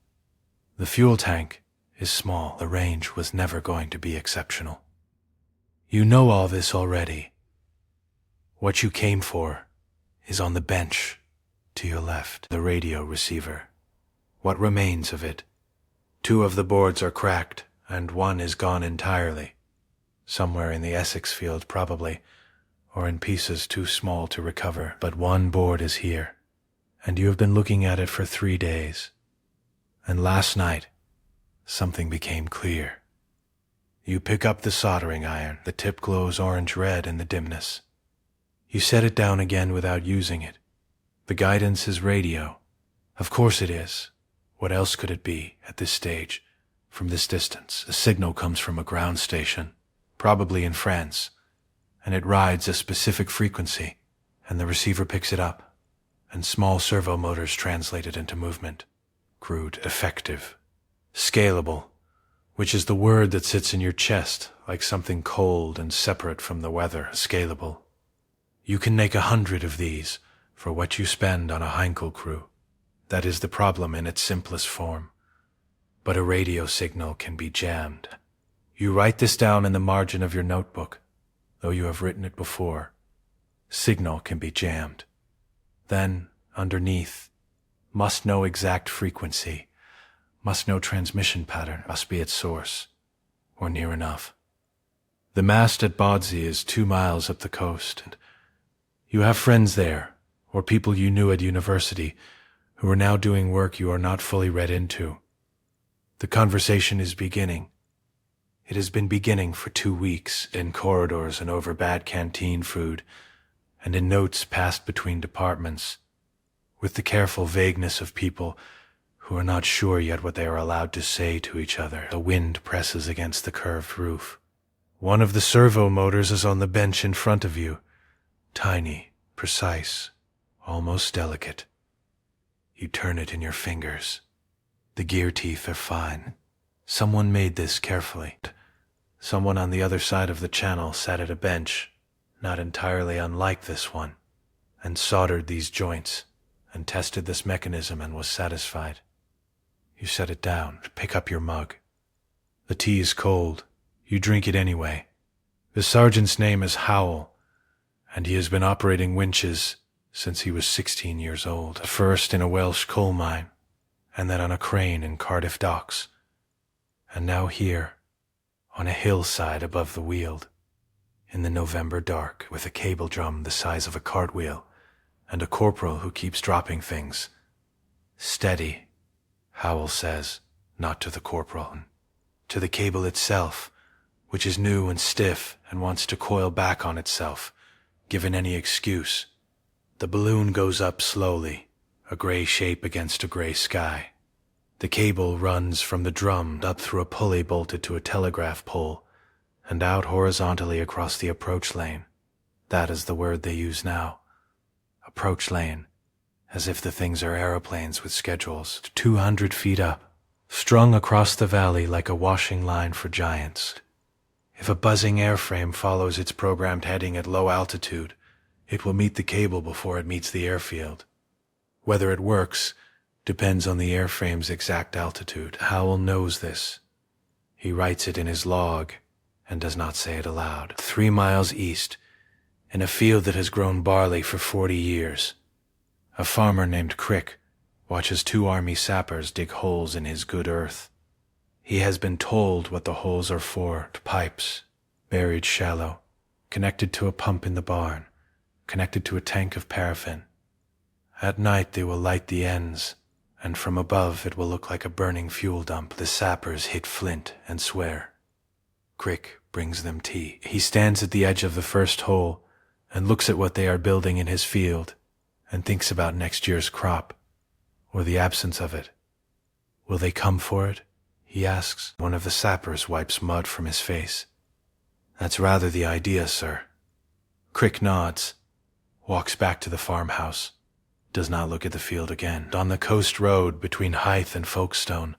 The fuel tank is small. The range was never going to be exceptional. You know all this already. What you came for is on the bench to your left, the radio receiver. What remains of it? 2 of the boards are cracked, and 1 is gone entirely. Somewhere in the Essex field, probably, or in pieces too small to recover. But 1 board is here, and you have been looking at it for 3 days. And last night, something became clear. You pick up the soldering iron. The tip glows orange-red in the dimness. You set it down again without using it. The guidance is radio. Of course it is. What else could it be at this stage? From this distance, a signal comes from a ground station, probably in France, and it rides a specific frequency, and the receiver picks it up, and small servo motors translate it into movement. Crude, effective, scalable, which is the word that sits in your chest like something cold and separate from the weather, scalable. You can make 100 of these for what you spend on a Heinkel crew. That is the problem in its simplest form. But a radio signal can be jammed. You write this down in the margin of your notebook, though you have written it before. Signal can be jammed. Then, underneath, must know exact frequency, must know transmission pattern, must be its source, or near enough. The mast at Bodsey is 2 miles up the coast, and you have friends there, or people you knew at university, who are now doing work you are not fully read into. The conversation is beginning. It has been beginning for 2 weeks, in corridors and over bad canteen food, and in notes passed between departments, with the careful vagueness of people who are not sure yet what they are allowed to say to each other. The wind presses against the curved roof. One of the servo motors is on the bench in front of you, tiny, precise, almost delicate. You turn it in your fingers. The gear teeth are fine. Someone made this carefully. Someone on the other side of the channel sat at a bench, not entirely unlike this one, and soldered these joints, and tested this mechanism and was satisfied. You set it down, pick up your mug. The tea is cold. You drink it anyway. The sergeant's name is Howell, and he has been operating winches since he was 16 years old, first in a Welsh coal mine, and then on a crane in Cardiff docks, and now here, on a hillside above the Weald, in the November dark, with a cable drum the size of a cartwheel, and a corporal who keeps dropping things. Steady, Howell says, not to the corporal, to the cable itself, which is new and stiff and wants to coil back on itself, given any excuse. The balloon goes up slowly, a gray shape against a gray sky. The cable runs from the drum up through a pulley bolted to a telegraph pole, and out horizontally across the approach lane. That is the word they use now. Approach lane, as if the things are aeroplanes with schedules, 200 feet up, strung across the valley like a washing line for giants. If a buzzing airframe follows its programmed heading at low altitude, it will meet the cable before it meets the airfield. Whether it works depends on the airframe's exact altitude. Howell knows this. He writes it in his log and does not say it aloud. 3 miles east, in a field that has grown barley for 40 years, a farmer named Crick watches 2 army sappers dig holes in his good earth. He has been told what the holes are for: pipes, buried shallow, connected to a pump in the barn, connected to a tank of paraffin. At night they will light the ends, and from above it will look like a burning fuel dump. The sappers hit flint and swear. Crick brings them tea. He stands at the edge of the first hole and looks at what they are building in his field and thinks about next year's crop, or the absence of it. Will they come for it? He asks. One of the sappers wipes mud from his face. That's rather the idea, sir. Crick nods, walks back to the farmhouse, does not look at the field again. On the coast road between Hythe and Folkestone,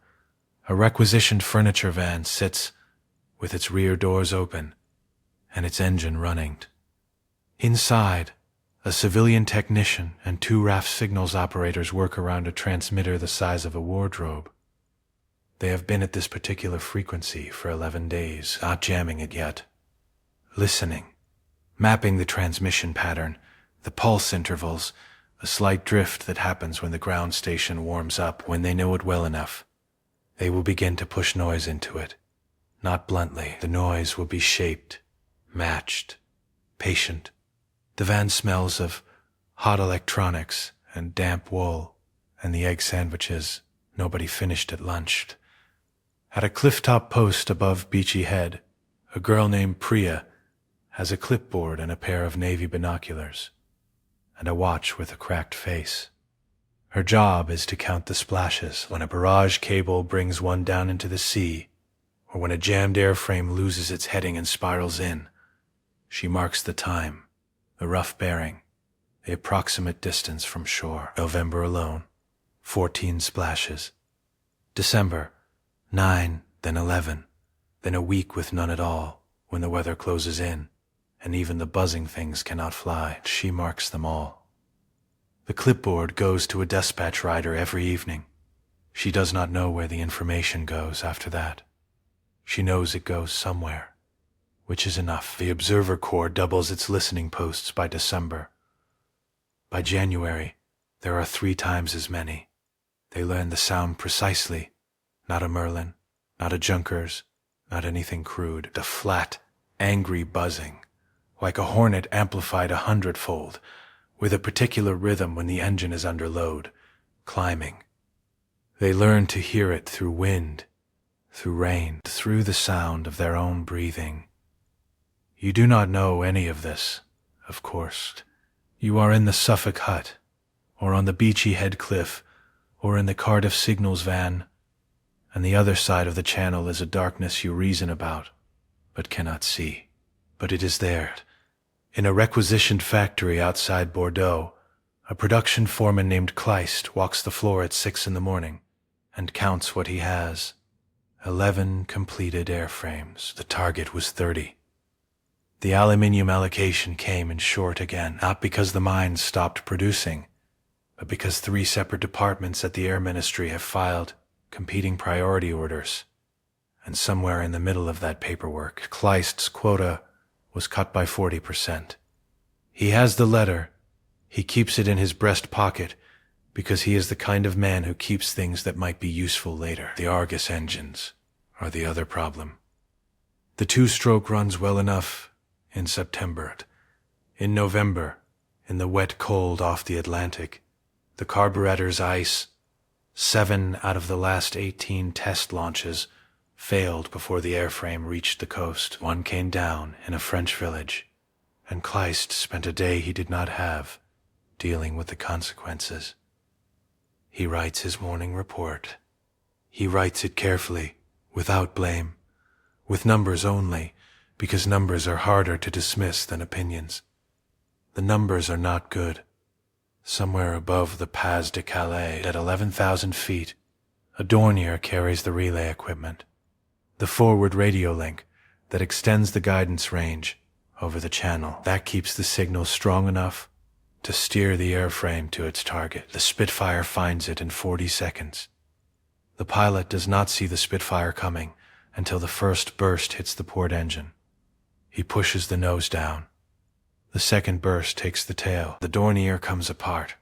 a requisitioned furniture van sits with its rear doors open and its engine running. Inside, a civilian technician and 2 RAF signals operators work around a transmitter the size of a wardrobe. They have been at this particular frequency for 11 days, not jamming it yet. Listening, mapping the transmission pattern, the pulse intervals, a slight drift that happens when the ground station warms up. When they know it well enough, they will begin to push noise into it. Not bluntly. The noise will be shaped, matched, patient. The van smells of hot electronics and damp wool and the egg sandwiches nobody finished at lunch. At a cliff-top post above Beachy Head, a girl named Priya has a clipboard and a pair of navy binoculars, and a watch with a cracked face. Her job is to count the splashes when a barrage cable brings one down into the sea, or when a jammed airframe loses its heading and spirals in. She marks the time, the rough bearing, the approximate distance from shore. November alone, 14 splashes. December, 9, then 11. then a week with none at all, when the weather closes in, and even the buzzing things cannot fly. She marks them all. The clipboard goes to a dispatch rider every evening. She does not know where the information goes after that. She knows it goes somewhere, which is enough. The Observer Corps doubles its listening posts by December. By January, there are 3 times as many. They learn the sound precisely, not a Merlin, not a Junkers, not anything crude. The flat, angry buzzing, like a hornet amplified 100-fold, with a particular rhythm when the engine is under load, climbing. They learn to hear it through wind, through rain, through the sound of their own breathing. You do not know any of this, of course. You are in the Suffolk hut, or on the Beachy Head cliff, or in the Cardiff signals van, and the other side of the channel is a darkness you reason about, but cannot see. But it is there. In a requisitioned factory outside Bordeaux, a production foreman named Kleist walks the floor at 6 a.m. and counts what he has. 11 completed airframes. The target was 30. The aluminium allocation came in short again, not because the mines stopped producing, but because 3 separate departments at the Air Ministry have filed competing priority orders. And somewhere in the middle of that paperwork, Kleist's quota was cut by 40%. He has the letter. He keeps it in his breast pocket because he is the kind of man who keeps things that might be useful later. The Argus engines are the other problem. The 2-stroke runs well enough in September. In November, in the wet cold off the Atlantic, the carburetors ice. 7 out of the last 18 test launches failed before the airframe reached the coast. 1 came down in a French village, and Kleist spent a day he did not have dealing with the consequences. He writes his morning report. He writes it carefully, without blame, with numbers only, because numbers are harder to dismiss than opinions. The numbers are not good. Somewhere above the Pas de Calais, at 11,000 feet, a Dornier carries the relay equipment, the forward radio link that extends the guidance range over the channel. That keeps the signal strong enough to steer the airframe to its target. The Spitfire finds it in 40 seconds. The pilot does not see the Spitfire coming until the first burst hits the port engine. He pushes the nose down. The second burst takes the tail. The Dornier comes apart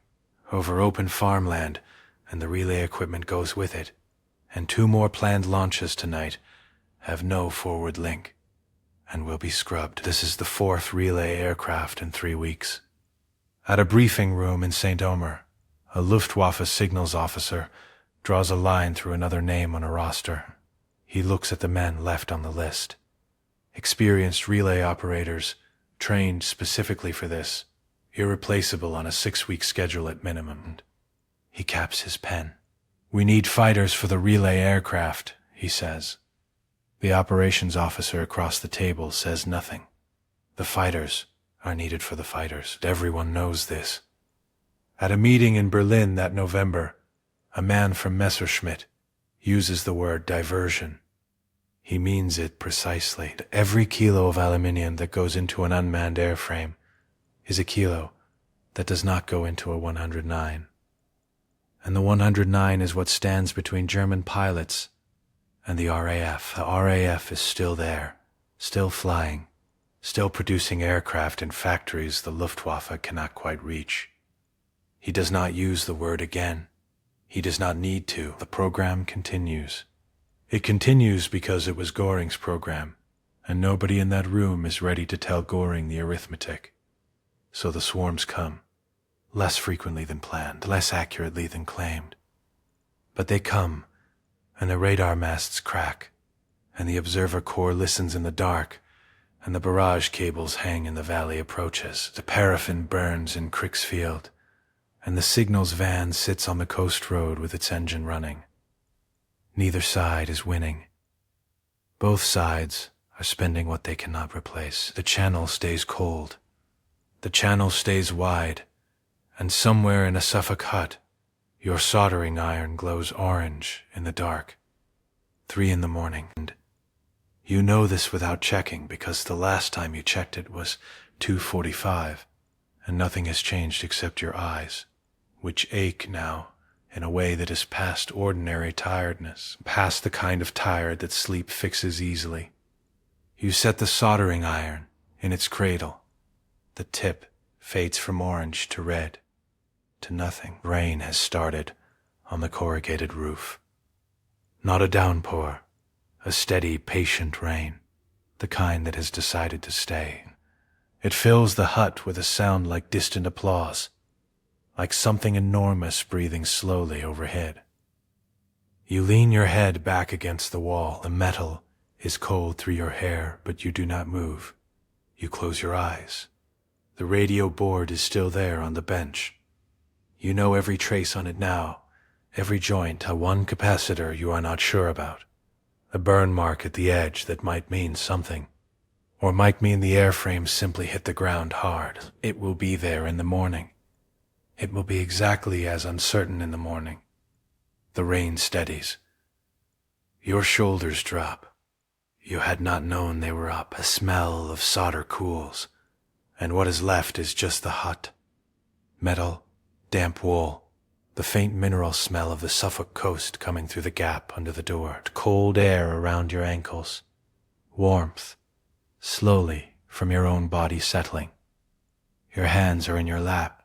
over open farmland, and the relay equipment goes with it. And 2 more planned launches tonight have no forward link and will be scrubbed. This is the 4th relay aircraft in 3 weeks. At a briefing room in St. Omer, a Luftwaffe signals officer draws a line through another name on a roster. He looks at the men left on the list. Experienced relay operators, trained specifically for this, irreplaceable on a 6-week schedule at minimum. He caps his pen. "We need fighters for the relay aircraft," he says. The operations officer across the table says nothing. The fighters are needed for the fighters. Everyone knows this. At a meeting in Berlin that November, a man from Messerschmitt uses the word diversion. He means it precisely. Every kilo of aluminium that goes into an unmanned airframe is a kilo that does not go into a 109. And the 109 is what stands between German pilots and the RAF. The RAF is still there, still flying, still producing aircraft in factories the Luftwaffe cannot quite reach. He does not use the word again. He does not need to. The program continues. It continues because it was Göring's program, and nobody in that room is ready to tell Göring the arithmetic. So the swarms come, less frequently than planned, less accurately than claimed. But they come, and the radar masts crack, and the Observer Corps listens in the dark, and the barrage cables hang in the valley approaches. The paraffin burns in Cricksfield, and the signals van sits on the coast road with its engine running. Neither side is winning. Both sides are spending what they cannot replace. The channel stays cold. The channel stays wide, and somewhere in a Suffolk hut, your soldering iron glows orange in the dark. 3 a.m. You know this without checking because the last time you checked it was 2:45, and nothing has changed except your eyes, which ache now in a way that is past ordinary tiredness, past the kind of tired that sleep fixes easily. You set the soldering iron in its cradle. The tip fades from orange to red, to nothing. Rain has started on the corrugated roof. Not a downpour, a steady, patient rain, the kind that has decided to stay. It fills the hut with a sound like distant applause, like something enormous breathing slowly overhead. You lean your head back against the wall. The metal is cold through your hair, but you do not move. You close your eyes. The radio board is still there on the bench. You know every trace on it now, every joint, a one capacitor you are not sure about, a burn mark at the edge that might mean something, or might mean the airframe simply hit the ground hard. It will be there in the morning. It will be exactly as uncertain in the morning. The rain steadies. Your shoulders drop. You had not known they were up. A smell of solder cools, and what is left is just the hut. Metal, damp wool, the faint mineral smell of the Suffolk coast coming through the gap under the door. Cold air around your ankles. Warmth, slowly from your own body settling. Your hands are in your lap.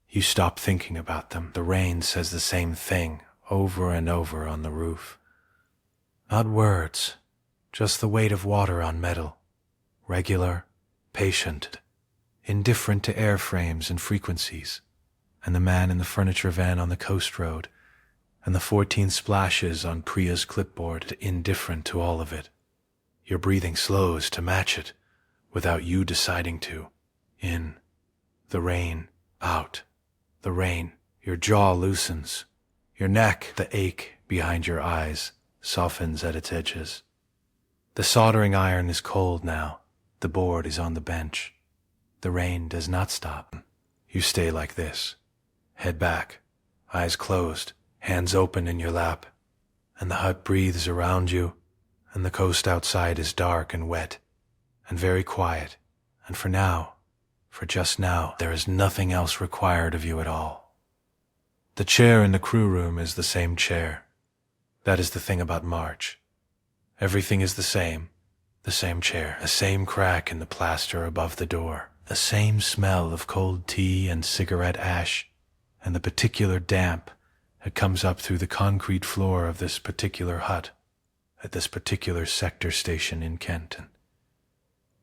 You stop thinking about them. The rain says the same thing over and over on the roof. Not words, just the weight of water on metal. Regular, patient, indifferent to airframes and frequencies, and the man in the furniture van on the coast road, and the 14 splashes on Priya's clipboard, indifferent to all of it. Your breathing slows to match it, without you deciding to. In, the rain, out. The rain, your jaw loosens. Your neck, the ache behind your eyes, softens at its edges. The soldering iron is cold now. The board is on the bench. The rain does not stop. You stay like this, head back, eyes closed, hands open in your lap, and the hut breathes around you, and the coast outside is dark and wet, and very quiet, and for now, for just now, there is nothing else required of you at all. The chair in the crew room is the same chair. That is the thing about March. Everything is the same chair, the same crack in the plaster above the door, the same smell of cold tea and cigarette ash, and the particular damp that comes up through the concrete floor of this particular hut at this particular sector station in Kenton.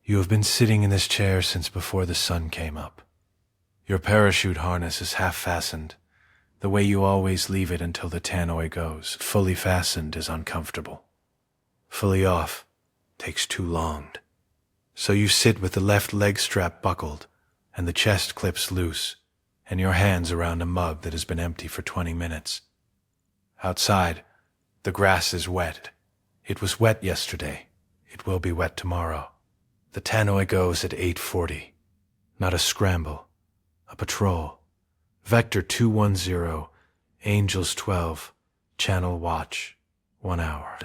You have been sitting in this chair since before the sun came up. Your parachute harness is half fastened, the way you always leave it until the tannoy goes. Fully fastened is uncomfortable. Fully off takes too long. So you sit with the left leg strap buckled and the chest clips loose, and your hands around a mug that has been empty for 20 minutes. Outside, the grass is wet. It was wet yesterday. It will be wet tomorrow. The tannoy goes at 8:40. Not a scramble, a patrol. Vector 210, Angels 12, Channel Watch, 1 hour.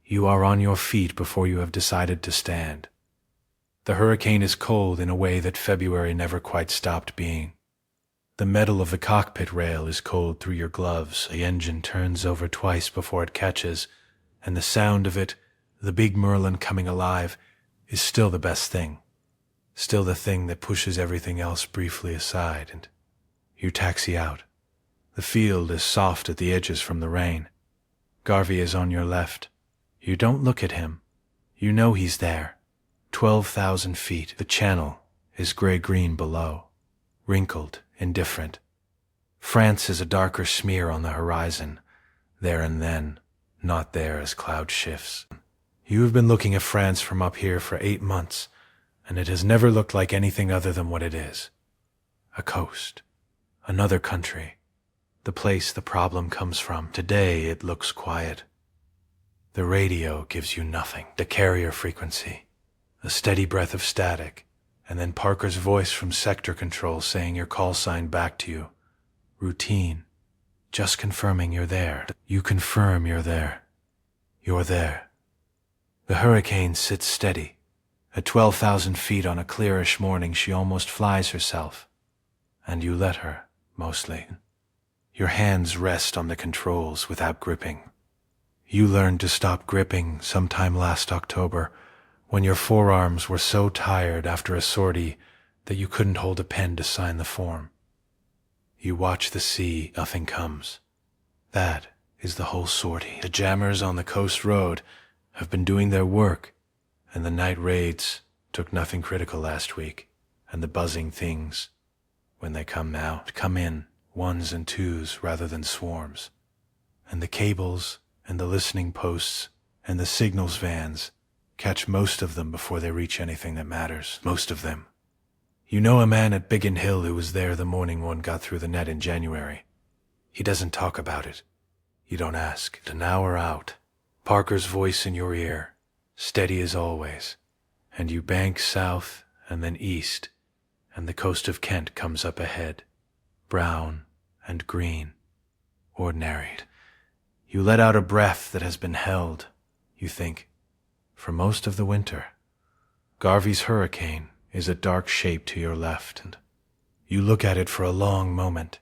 You are on your feet before you have decided to stand. The hurricane is cold in a way that February never quite stopped being. The metal of the cockpit rail is cold through your gloves. The engine turns over twice before it catches, and the sound of it, the big Merlin coming alive, is still the best thing, still the thing that pushes everything else briefly aside, and you taxi out. The field is soft at the edges from the rain. Garvey is on your left. You don't look at him. You know he's there. 12,000 feet. The channel is gray-green below, wrinkled, indifferent. France is a darker smear on the horizon, there and then, not there as cloud shifts. You have been looking at France from up here for 8 months, and it has never looked like anything other than what it is. A coast. Another country. The place the problem comes from. Today it looks quiet. The radio gives you nothing. The carrier frequency. A steady breath of static, and then Parker's voice from sector control saying your call sign back to you. Routine. Just confirming you're there. You confirm you're there. You're there. The hurricane sits steady. At 12,000 feet on a clearish morning, she almost flies herself. And you let her, mostly. Your hands rest on the controls without gripping. You learned to stop gripping sometime last October, when your forearms were so tired after a sortie that you couldn't hold a pen to sign the form. You watch the sea, nothing comes. That is the whole sortie. The jammers on the coast road have been doing their work, and the night raids took nothing critical last week, and the buzzing things, when they come now, come in ones and twos rather than swarms. And the cables and the listening posts and the signals vans catch most of them before they reach anything that matters. Most of them. You know a man at Biggin Hill who was there the morning one got through the net in January. He doesn't talk about it. You don't ask. An hour out. Parker's voice in your ear, steady as always. And you bank south and then east, and the coast of Kent comes up ahead. Brown and green. Ordinary. You let out a breath that has been held, you think, for most of the winter. Garvey's hurricane is a dark shape to your left, and you look at it for a long moment.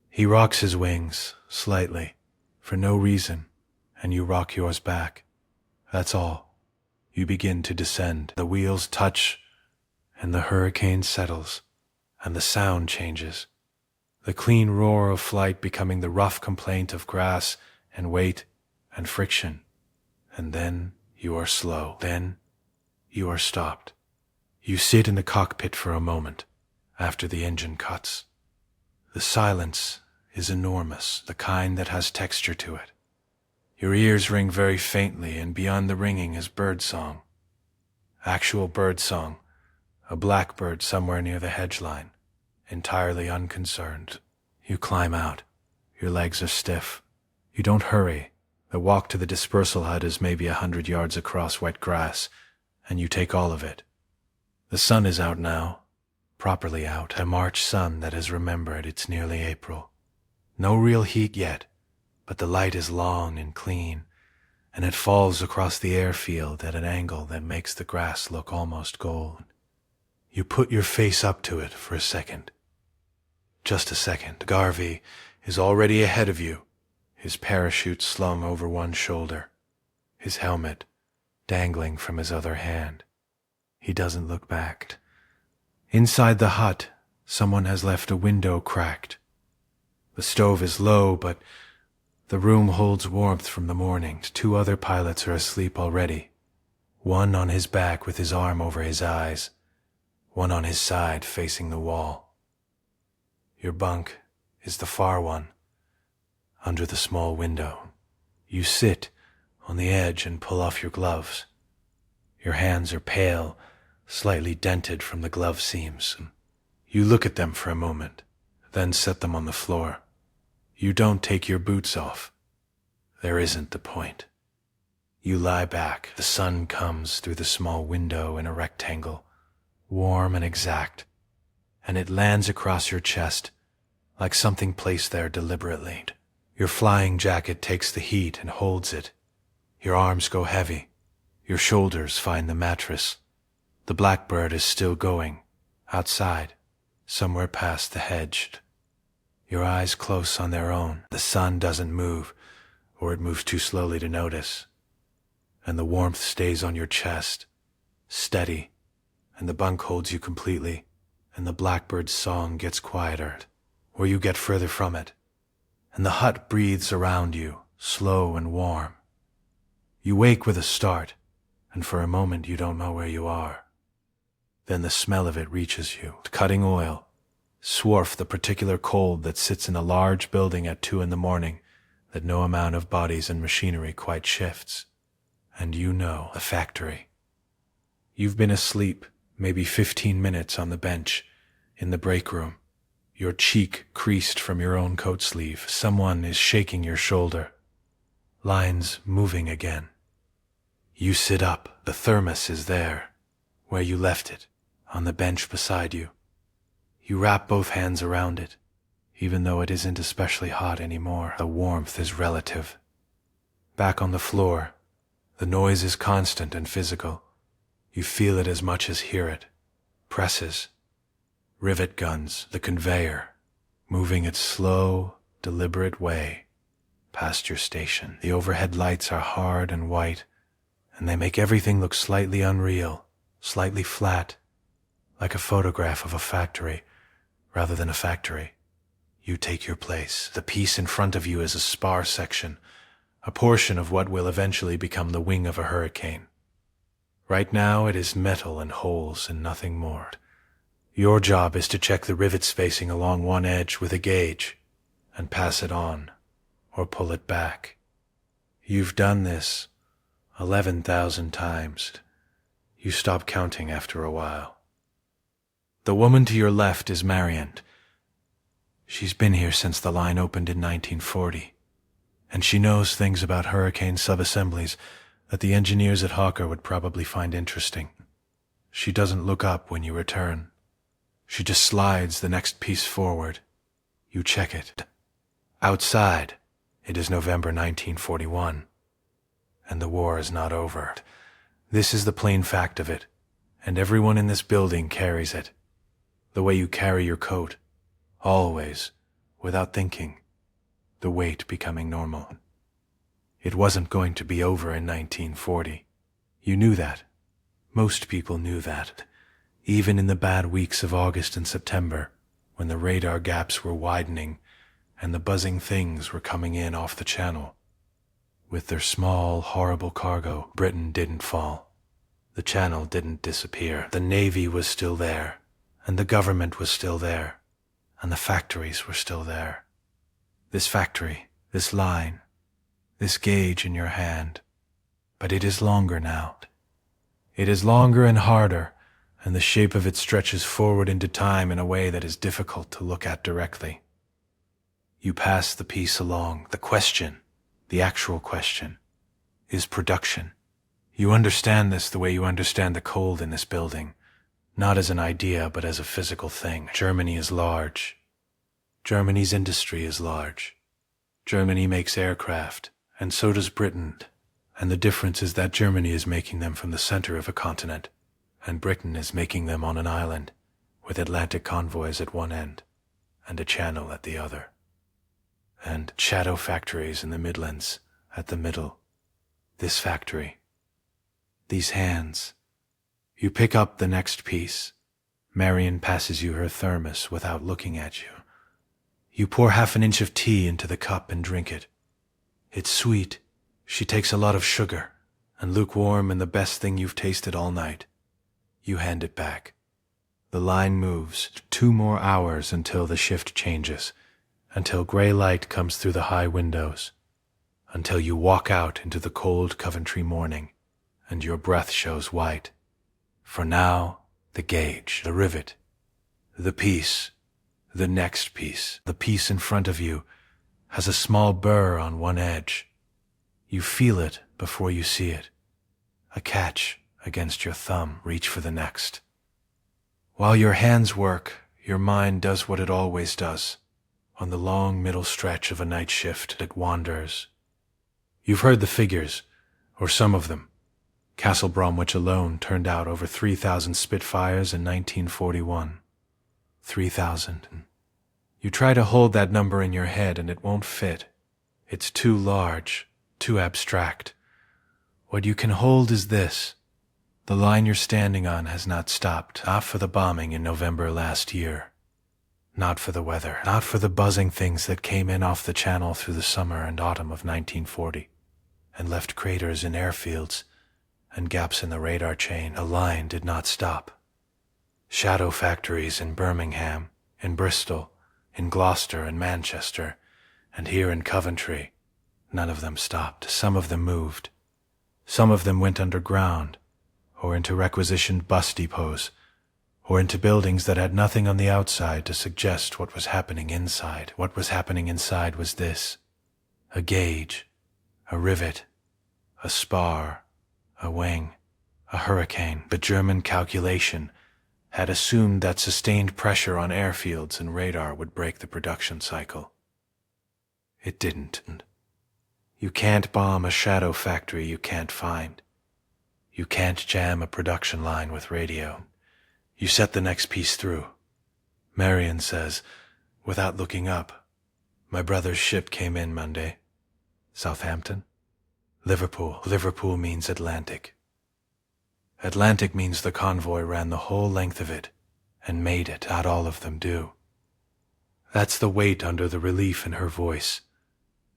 He rocks his wings, slightly, for no reason, and you rock yours back. That's all. You begin to descend. The wheels touch, and the hurricane settles, and the sound changes. The clean roar of flight becoming the rough complaint of grass and weight and friction. And then you are slow. Then you are stopped. You sit in the cockpit for a moment after the engine cuts. The silence is enormous, the kind that has texture to it. Your ears ring very faintly, and beyond the ringing is birdsong. Actual birdsong, a blackbird somewhere near the hedge line, entirely unconcerned. You climb out. Your legs are stiff. You don't hurry. The walk to the dispersal hut is maybe 100 yards across wet grass, and you take all of it. The sun is out now, properly out, a March sun that has remembered it's nearly April. No real heat yet, but the light is long and clean, and it falls across the airfield at an angle that makes the grass look almost gold. You put your face up to it for a second. Just a second. Garvey is already ahead of you, his parachute slung over one shoulder, his helmet dangling from his other hand. He doesn't look back. Inside the hut, someone has left a window cracked. The stove is low, but the room holds warmth from the morning. 2 other pilots are asleep already. One on his back with his arm over his eyes, one on his side facing the wall. Your bunk is the far one, under the small window. You sit on the edge and pull off your gloves. Your hands are pale, slightly dented from the glove seams. You look at them for a moment, then set them on the floor. You don't take your boots off. There isn't the point. You lie back. The sun comes through the small window in a rectangle, warm and exact, and it lands across your chest like something placed there deliberately. Your flying jacket takes the heat and holds it. Your arms go heavy. Your shoulders find the mattress. The blackbird is still going, outside, somewhere past the hedge. Your eyes close on their own. The sun doesn't move, or it moves too slowly to notice. And the warmth stays on your chest, steady, and the bunk holds you completely, and the blackbird's song gets quieter, or you get further from it, and the hut breathes around you, slow and warm. You wake with a start, and for a moment you don't know where you are. Then the smell of it reaches you. Cutting oil. Swarf, the particular cold that sits in a large building at 2 a.m. that no amount of bodies and machinery quite shifts. And you know, a factory. You've been asleep maybe 15 minutes on the bench in the break room. Your cheek creased from your own coat sleeve. Someone is shaking your shoulder. Lines moving again. You sit up. The thermos is there, where you left it, on the bench beside you. You wrap both hands around it, even though it isn't especially hot anymore. The warmth is relative. Back on the floor, The noise is constant and physical. You feel it as much as hear it. Presses, rivet guns, the conveyor, moving its slow, deliberate way past your station. The overhead lights are hard and white, and they make everything look slightly unreal, slightly flat, like a photograph of a factory rather than a factory. You take your place. The piece in front of you is a spar section, a portion of what will eventually become the wing of a hurricane. Right now it is metal and holes and nothing more. Your job is to check the rivet spacing along one edge with a gauge and pass it on or pull it back. You've done this 11,000 times. You stop counting after a while. The woman to your left is Marion. She's been here since the line opened in 1940, and she knows things about hurricane subassemblies that the engineers at Hawker would probably find interesting. She doesn't look up when you return. She just slides the next piece forward. You check it. Outside, it is November 1941, and the war is not over. This is the plain fact of it, and everyone in this building carries it. The way you carry your coat, always, without thinking, the weight becoming normal. It wasn't going to be over in 1940. You knew that. Most people knew that. Even in the bad weeks of August and September, when the radar gaps were widening and the buzzing things were coming in off the channel. With their small, horrible cargo, Britain didn't fall. The channel didn't disappear. The Navy was still there, and the government was still there, and the factories were still there. This factory, this line, this gauge in your hand. But it is longer now. It is longer and harder, and the shape of it stretches forward into time in a way that is difficult to look at directly. You pass the piece along. The question, the actual question, is production. You understand this the way you understand the cold in this building, not as an idea but as a physical thing. Germany is large. Germany's industry is large. Germany makes aircraft, and so does Britain, and the difference is that Germany is making them from the center of a continent, and Britain is making them on an island, with Atlantic convoys at one end, and a channel at the other, and shadow factories in the Midlands at the middle. This factory. These hands. You pick up the next piece. Marion passes you her thermos without looking at you. You pour half an inch of tea into the cup and drink it. It's sweet. She takes a lot of sugar, and lukewarm and the best thing you've tasted all night. You hand it back. The line moves 2 more hours until the shift changes, until gray light comes through the high windows, until you walk out into the cold Coventry morning, and your breath shows white. For now, the gauge, the rivet, the piece, the next piece, the piece in front of you, has a small burr on one edge. You feel it before you see it. A catch against your thumb. Reach for the next. While your hands work, your mind does what it always does. On the long middle stretch of a night shift, it wanders. You've heard the figures, or some of them. Castle Bromwich alone turned out over 3,000 Spitfires in 1941. 3,000. You try to hold that number in your head and it won't fit. It's too large, too abstract. What you can hold is this. The line you're standing on has not stopped, not for the bombing in November last year. Not for the weather, not for the buzzing things that came in off the channel through the summer and autumn of 1940 and left craters in airfields and gaps in the radar chain. The line did not stop. Shadow factories in Birmingham, in Bristol, in Gloucester and Manchester, and here in Coventry, none of them stopped. Some of them moved. Some of them went underground, or into requisitioned bus depots, or into buildings that had nothing on the outside to suggest what was happening inside. What was happening inside was this: a gauge, a rivet, a spar, a wing, a hurricane. But German calculation had assumed that sustained pressure on airfields and radar would break the production cycle. It didn't. You can't bomb a shadow factory you can't find. You can't jam a production line with radio. You set the next piece through. Marion says, without looking up, "My brother's ship came in Monday." Southampton? Liverpool. Liverpool means Atlantic. Atlantic means the convoy ran the whole length of it and made it. Not all of them do. That's the weight under the relief in her voice.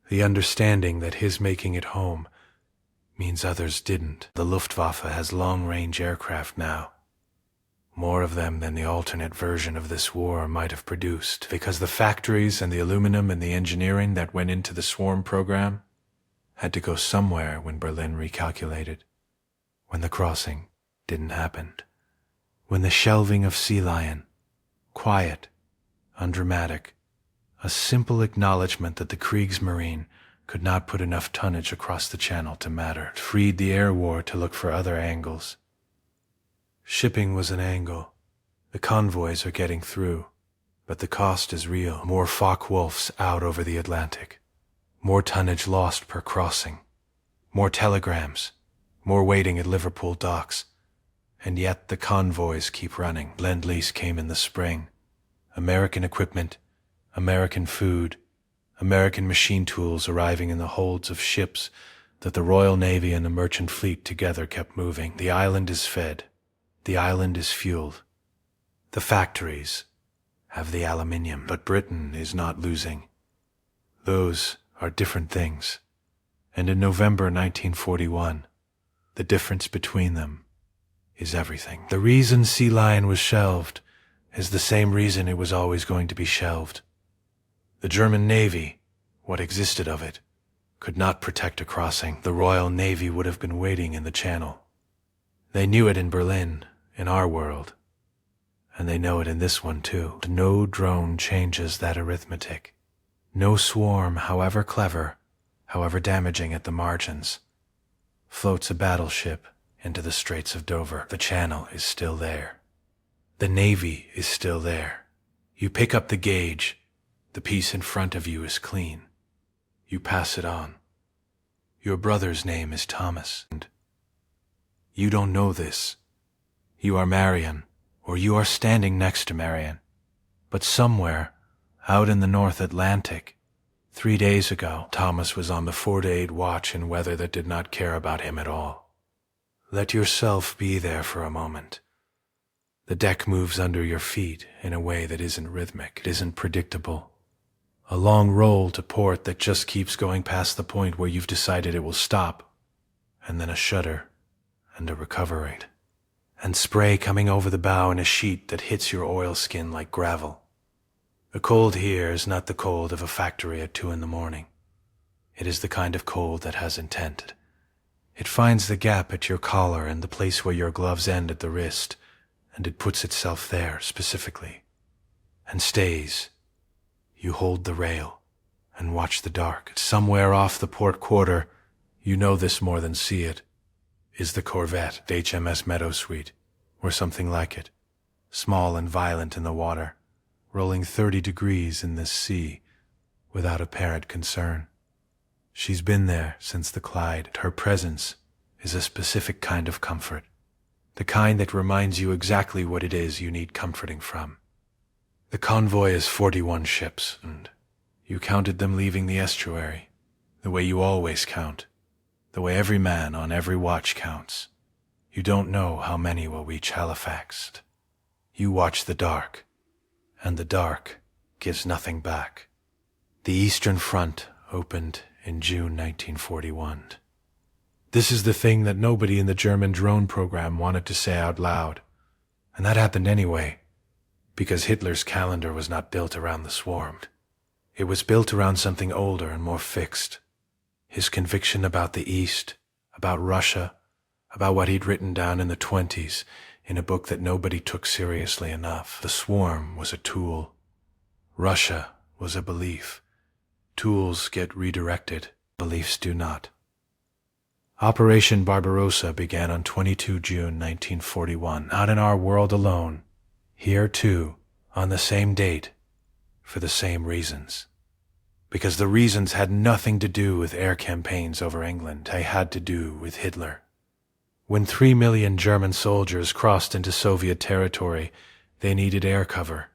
The understanding that his making it home means others didn't. The Luftwaffe has long-range aircraft now. More of them than the alternate version of this war might have produced, because the factories and the aluminum and the engineering that went into the swarm program had to go somewhere when Berlin recalculated, when the crossing didn't happen, when the shelving of Sea Lion, quiet, undramatic, a simple acknowledgement that the Kriegsmarine could not put enough tonnage across the channel to matter, freed the air war to look for other angles. Shipping was an angle. The convoys are getting through, but the cost is real. More Focke-Wulfs out over the Atlantic. More tonnage lost per crossing. More telegrams. More waiting at Liverpool docks. And yet the convoys keep running. Lend-Lease came in the spring. American equipment, American food, American machine tools arriving in the holds of ships that the Royal Navy and the Merchant Fleet together kept moving. The island is fed. The island is fueled. The factories have the aluminium, but Britain is not losing. Those are different things. And in November 1941, the difference between them is everything. The reason Sea Lion was shelved is the same reason it was always going to be shelved. The German Navy, what existed of it, could not protect a crossing. The Royal Navy would have been waiting in the Channel. They knew it in Berlin, in our world, and they know it in this one too. No drone changes that arithmetic. No swarm, however clever, however damaging at the margins, floats a battleship into the Straits of Dover. The Channel is still there. The Navy is still there. You pick up the gauge. The piece in front of you is clean. You pass it on. Your brother's name is Thomas. And you don't know this. You are Marion, or you are standing next to Marion. But somewhere, out in the North Atlantic, 3 days ago, Thomas was on the 4-to-8 watch in weather that did not care about him at all. Let yourself be there for a moment. The deck moves under your feet in a way that isn't rhythmic, it isn't predictable. A long roll to port that just keeps going past the point where you've decided it will stop, and then a shudder and a recovery, and spray coming over the bow in a sheet that hits your oilskin like gravel. The cold here is not the cold of a factory at 2 a.m. It is the kind of cold that has intent. It finds the gap at your collar and the place where your gloves end at the wrist, and it puts itself there specifically, and stays. You hold the rail and watch the dark. Somewhere off the port quarter, you know this more than see it, is the corvette, HMS Meadowsweet, or something like it, small and violent in the water, rolling 30 degrees in this sea without apparent concern. She's been there since the Clyde. Her presence is a specific kind of comfort, the kind that reminds you exactly what it is you need comforting from. The convoy is 41 ships, and you counted them leaving the estuary, the way you always count, the way every man on every watch counts. You don't know how many will reach Halifax. You watch the dark, and the dark gives nothing back. The Eastern Front opened in June 1941. This is the thing that nobody in the German drone program wanted to say out loud, and that happened anyway, because Hitler's calendar was not built around the swarm. It was built around something older and more fixed. His conviction about the East, about Russia, about what he'd written down in the 1920s in a book that nobody took seriously enough. The swarm was a tool. Russia was a belief. Tools get redirected. Beliefs do not. Operation Barbarossa began on 22 June 1941, not in our world alone, here too, on the same date, for the same reasons. because the reasons had nothing to do with air campaigns over England. They had to do with Hitler. When 3 million German soldiers crossed into Soviet territory, they needed air cover.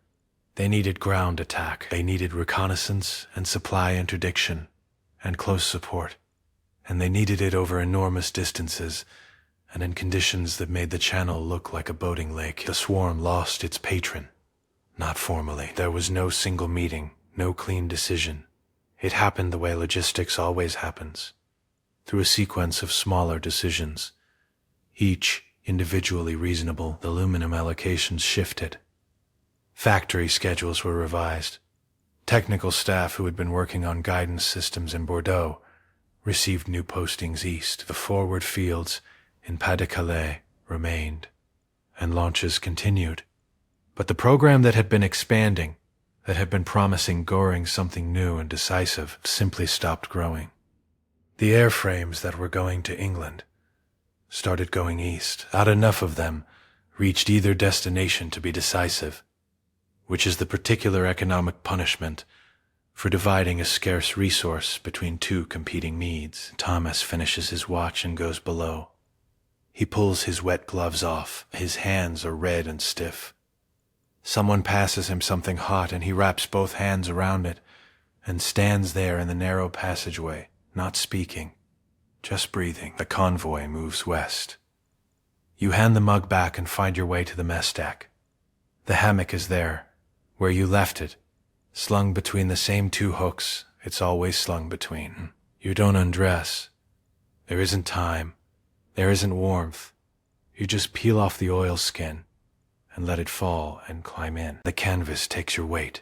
They needed ground attack. They needed reconnaissance and supply interdiction and close support. And they needed it over enormous distances and in conditions that made the channel look like a boating lake. The swarm lost its patron. Not formally. There was no single meeting, no clean decision. It happened the way logistics always happens, through a sequence of smaller decisions, each individually reasonable. The aluminum allocations shifted. Factory schedules were revised. Technical staff who had been working on guidance systems in Bordeaux received new postings east. The forward fields in Pas-de-Calais remained, and launches continued. But the program that had been expanding, that had been promising Göring something new and decisive, simply stopped growing. The airframes that were going to England started going east. Not enough of them reached either destination to be decisive, which is the particular economic punishment for dividing a scarce resource between two competing needs. Thomas finishes his watch and goes below. He pulls his wet gloves off. His hands are red and stiff. Someone passes him something hot, and he wraps both hands around it and stands there in the narrow passageway, not speaking, just breathing. The convoy moves west. You hand the mug back and find your way to the mess deck. The hammock is there, where you left it, slung between the same two hooks it's always slung between. You don't undress. There isn't time. There isn't warmth. You just peel off the oilskin and let it fall and climb in. The canvas takes your weight.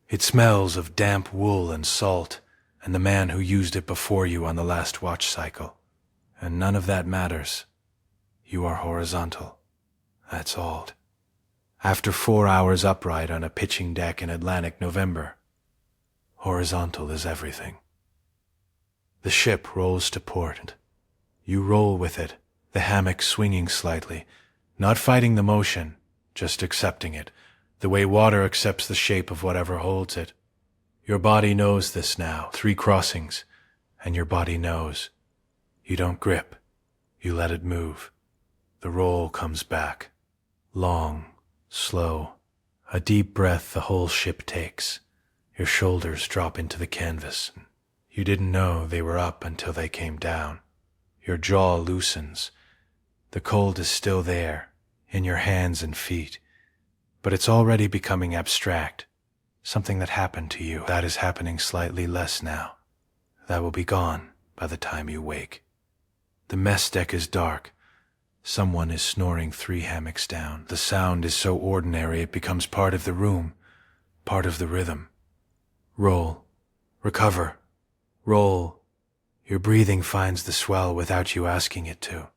It smells of damp wool and salt and the man who used it before you on the last watch cycle. And none of that matters. You are horizontal. That's all. After 4 hours upright on a pitching deck in Atlantic November, horizontal is everything. The ship rolls to port. You roll with it, the hammock swinging slightly, not fighting the motion, just accepting it, the way water accepts the shape of whatever holds it. Your body knows this now. 3 crossings, and your body knows. You don't grip. You let it move. The roll comes back. Long, slow. A deep breath the whole ship takes. Your shoulders drop into the canvas. You didn't know they were up until they came down. Your jaw loosens. The cold is still there, in your hands and feet, but it's already becoming abstract, something that happened to you. That is happening slightly less now. That will be gone by the time you wake. The mess deck is dark. Someone is snoring 3 hammocks down. The sound is so ordinary it becomes part of the room, part of the rhythm. Roll. Recover. Roll. Your breathing finds the swell without you asking it to.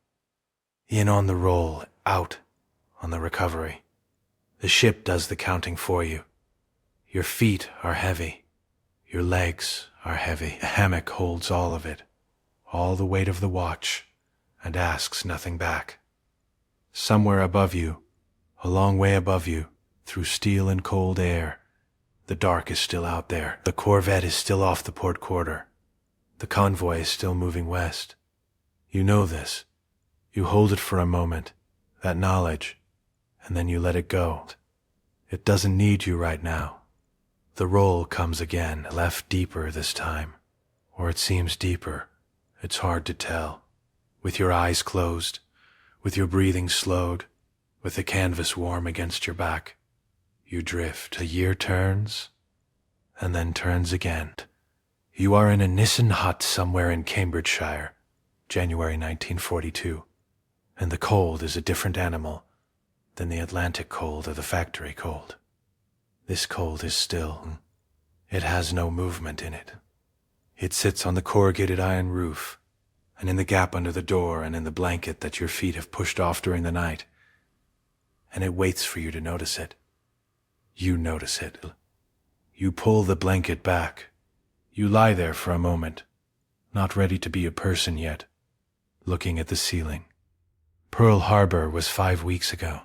In on the roll, out on the recovery. The ship does the counting for you. Your feet are heavy. Your legs are heavy. The hammock holds all of it, all the weight of the watch, and asks nothing back. Somewhere above you, a long way above you, through steel and cold air, the dark is still out there. The corvette is still off the port quarter. The convoy is still moving west. You know this. You hold it for a moment, that knowledge, and then you let it go. It doesn't need you right now. The roll comes again, left deeper this time, or it seems deeper. It's hard to tell. With your eyes closed, with your breathing slowed, with the canvas warm against your back, you drift. A year turns, and then turns again. You are in a Nissen hut somewhere in Cambridgeshire, January 1942, and the cold is a different animal than the Atlantic cold or the factory cold. This cold is still. It has no movement in it. It sits on the corrugated iron roof, and in the gap under the door, and in the blanket that your feet have pushed off during the night, and it waits for you to notice it. You notice it. You pull the blanket back. You lie there for a moment, not ready to be a person yet, looking at the ceiling. Pearl Harbor was 5 weeks ago.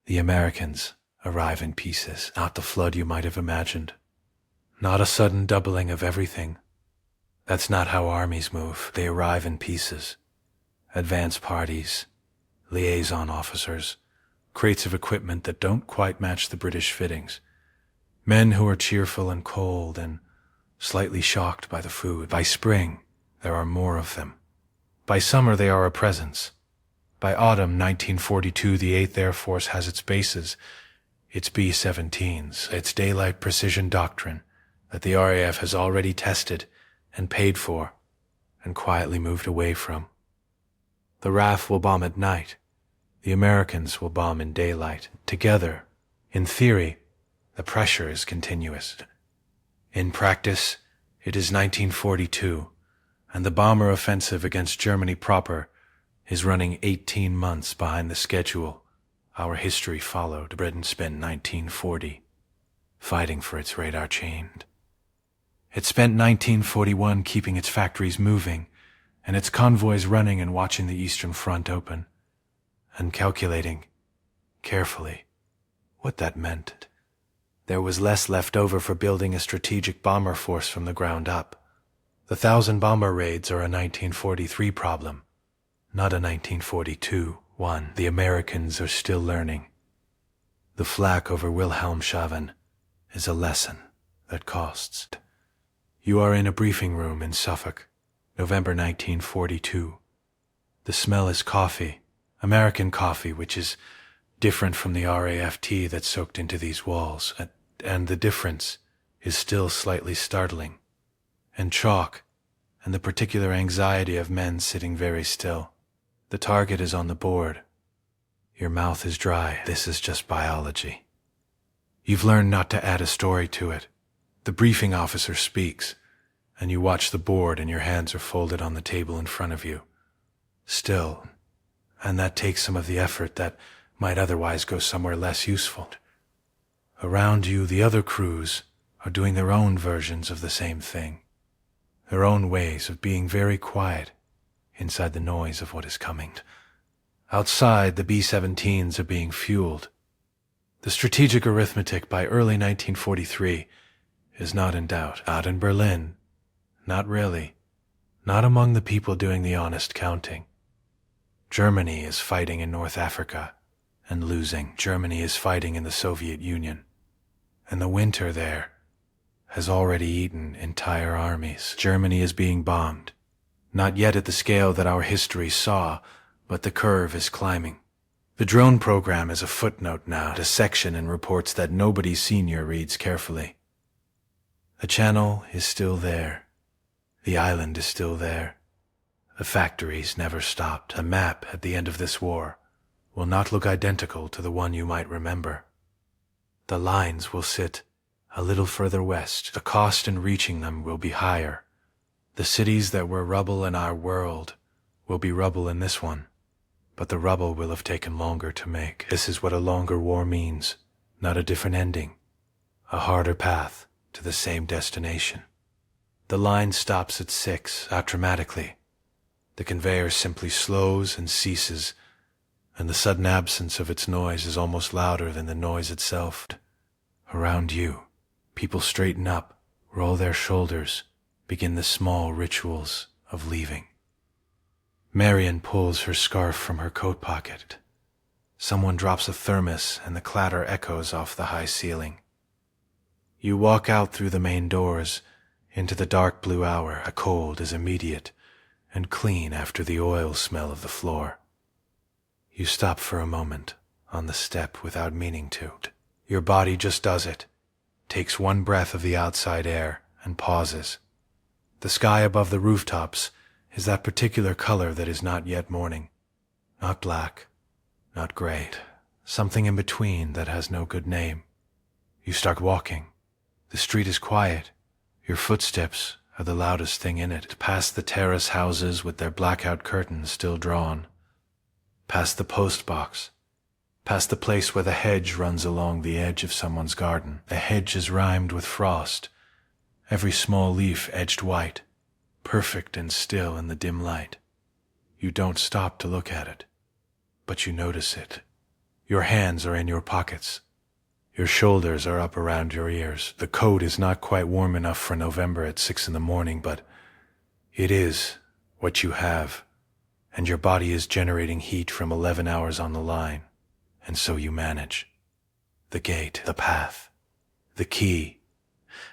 The Americans arrive in pieces, not the flood you might have imagined, Not a sudden doubling of everything. That's not how armies move. They arrive in pieces. Advance parties, liaison officers, crates of equipment that don't quite match the British fittings. Men who are cheerful and cold and slightly shocked by the food. By spring, there are more of them. By summer, they are a presence. By autumn 1942, the 8th Air Force has its bases, its B-17s, its daylight precision doctrine that the RAF has already tested and paid for and quietly moved away from. The RAF will bomb at night. The Americans will bomb in daylight. Together, in theory, the pressure is continuous. In practice, it is 1942, and the bomber offensive against Germany proper is running 18 months behind the schedule our history followed. Britain spent 1940 fighting for its radar chained. It spent 1941 keeping its factories moving and its convoys running and watching the Eastern Front open, and calculating, carefully, what that meant. There was less left over for building a strategic bomber force from the ground up. The 1,000 bomber raids are a 1943 problem, not a 1942 one. The Americans are still learning. The flak over Wilhelmshaven is a lesson that costs. You are in a briefing room in Suffolk, November 1942. The smell is coffee, American coffee, which is different from the RAF tea that's soaked into these walls, and the difference is still slightly startling. And chalk, and the particular anxiety of men sitting very still. The target is on the board. Your mouth is dry. This is just biology. You've learned not to add a story to it. The briefing officer speaks, and you watch the board and your hands are folded on the table in front of you. Still, and that takes some of the effort that might otherwise go somewhere less useful. Around you, the other crews are doing their own versions of the same thing, their own ways of being very quiet inside the noise of what is coming. Outside, the B-17s are being fueled. The strategic arithmetic by early 1943 is not in doubt. Out in Berlin, not really. Not among the people doing the honest counting. Germany is fighting in North Africa and losing. Germany is fighting in the Soviet Union. And the winter there has already eaten entire armies. Germany is being bombed. Not yet at the scale that our history saw, but the curve is climbing. The drone program is a footnote now, a section in reports that nobody senior reads carefully. The channel is still there. The island is still there. The factories never stopped. A map at the end of this war will not look identical to the one you might remember. The lines will sit a little further west. The cost in reaching them will be higher. The cities that were rubble in our world will be rubble in this one, but the rubble will have taken longer to make. This is what a longer war means, not a different ending, a harder path to the same destination. The line stops at 6, out dramatically. The conveyor simply slows and ceases, and the sudden absence of its noise is almost louder than the noise itself. Around you, people straighten up, roll their shoulders, begin the small rituals of leaving. Marion pulls her scarf from her coat pocket. Someone drops a thermos and the clatter echoes off the high ceiling. You walk out through the main doors into the dark blue hour. A cold is immediate and clean after the oil smell of the floor. You stop for a moment on the step without meaning to. Your body just does it, takes one breath of the outside air and pauses. The sky above the rooftops is that particular color that is not yet morning. Not black, not gray, something in between that has no good name. You start walking. The street is quiet. Your footsteps are the loudest thing in it. Past the terrace houses with their blackout curtains still drawn. Past the post box. Past the place where the hedge runs along the edge of someone's garden. The hedge is rimed with frost, every small leaf edged white, perfect and still in the dim light. You don't stop to look at it, but you notice it. Your hands are in your pockets. Your shoulders are up around your ears. The coat is not quite warm enough for November at 6 in the morning, but it is what you have, and your body is generating heat from 11 hours on the line, and so you manage. The gate, the path, the key.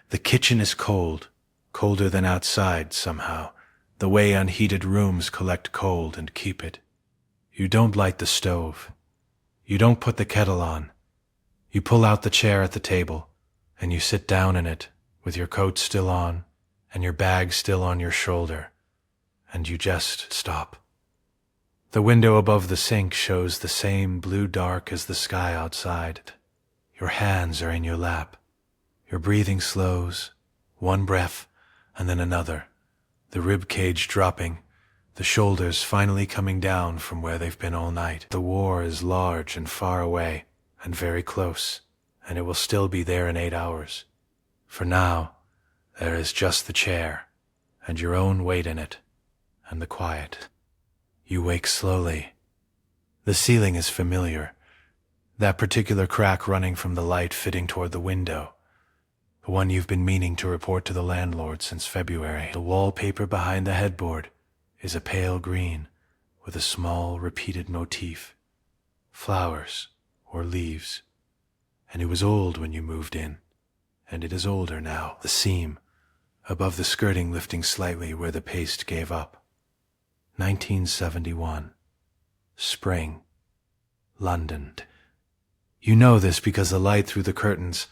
The kitchen is cold, colder than outside somehow, the way unheated rooms collect cold and keep it. You don't light the stove. You don't put the kettle on. You pull out the chair at the table, and you sit down in it with your coat still on and your bag still on your shoulder, and you just stop. The window above the sink shows the same blue dark as the sky outside. Your hands are in your lap. Your breathing slows, one breath and then another, the rib cage dropping, the shoulders finally coming down from where they've been all night. The war is large and far away and very close, and it will still be there in 8 hours. For now, there is just the chair, and your own weight in it, and the quiet. You wake slowly. The ceiling is familiar, that particular crack running from the light fitting toward the window, the one you've been meaning to report to the landlord since February. The wallpaper behind the headboard is a pale green with a small repeated motif, flowers or leaves, and it was old when you moved in, and it is older now. The seam above the skirting lifting slightly where the paste gave up. 1971. Spring. London. You know this because the light through the curtains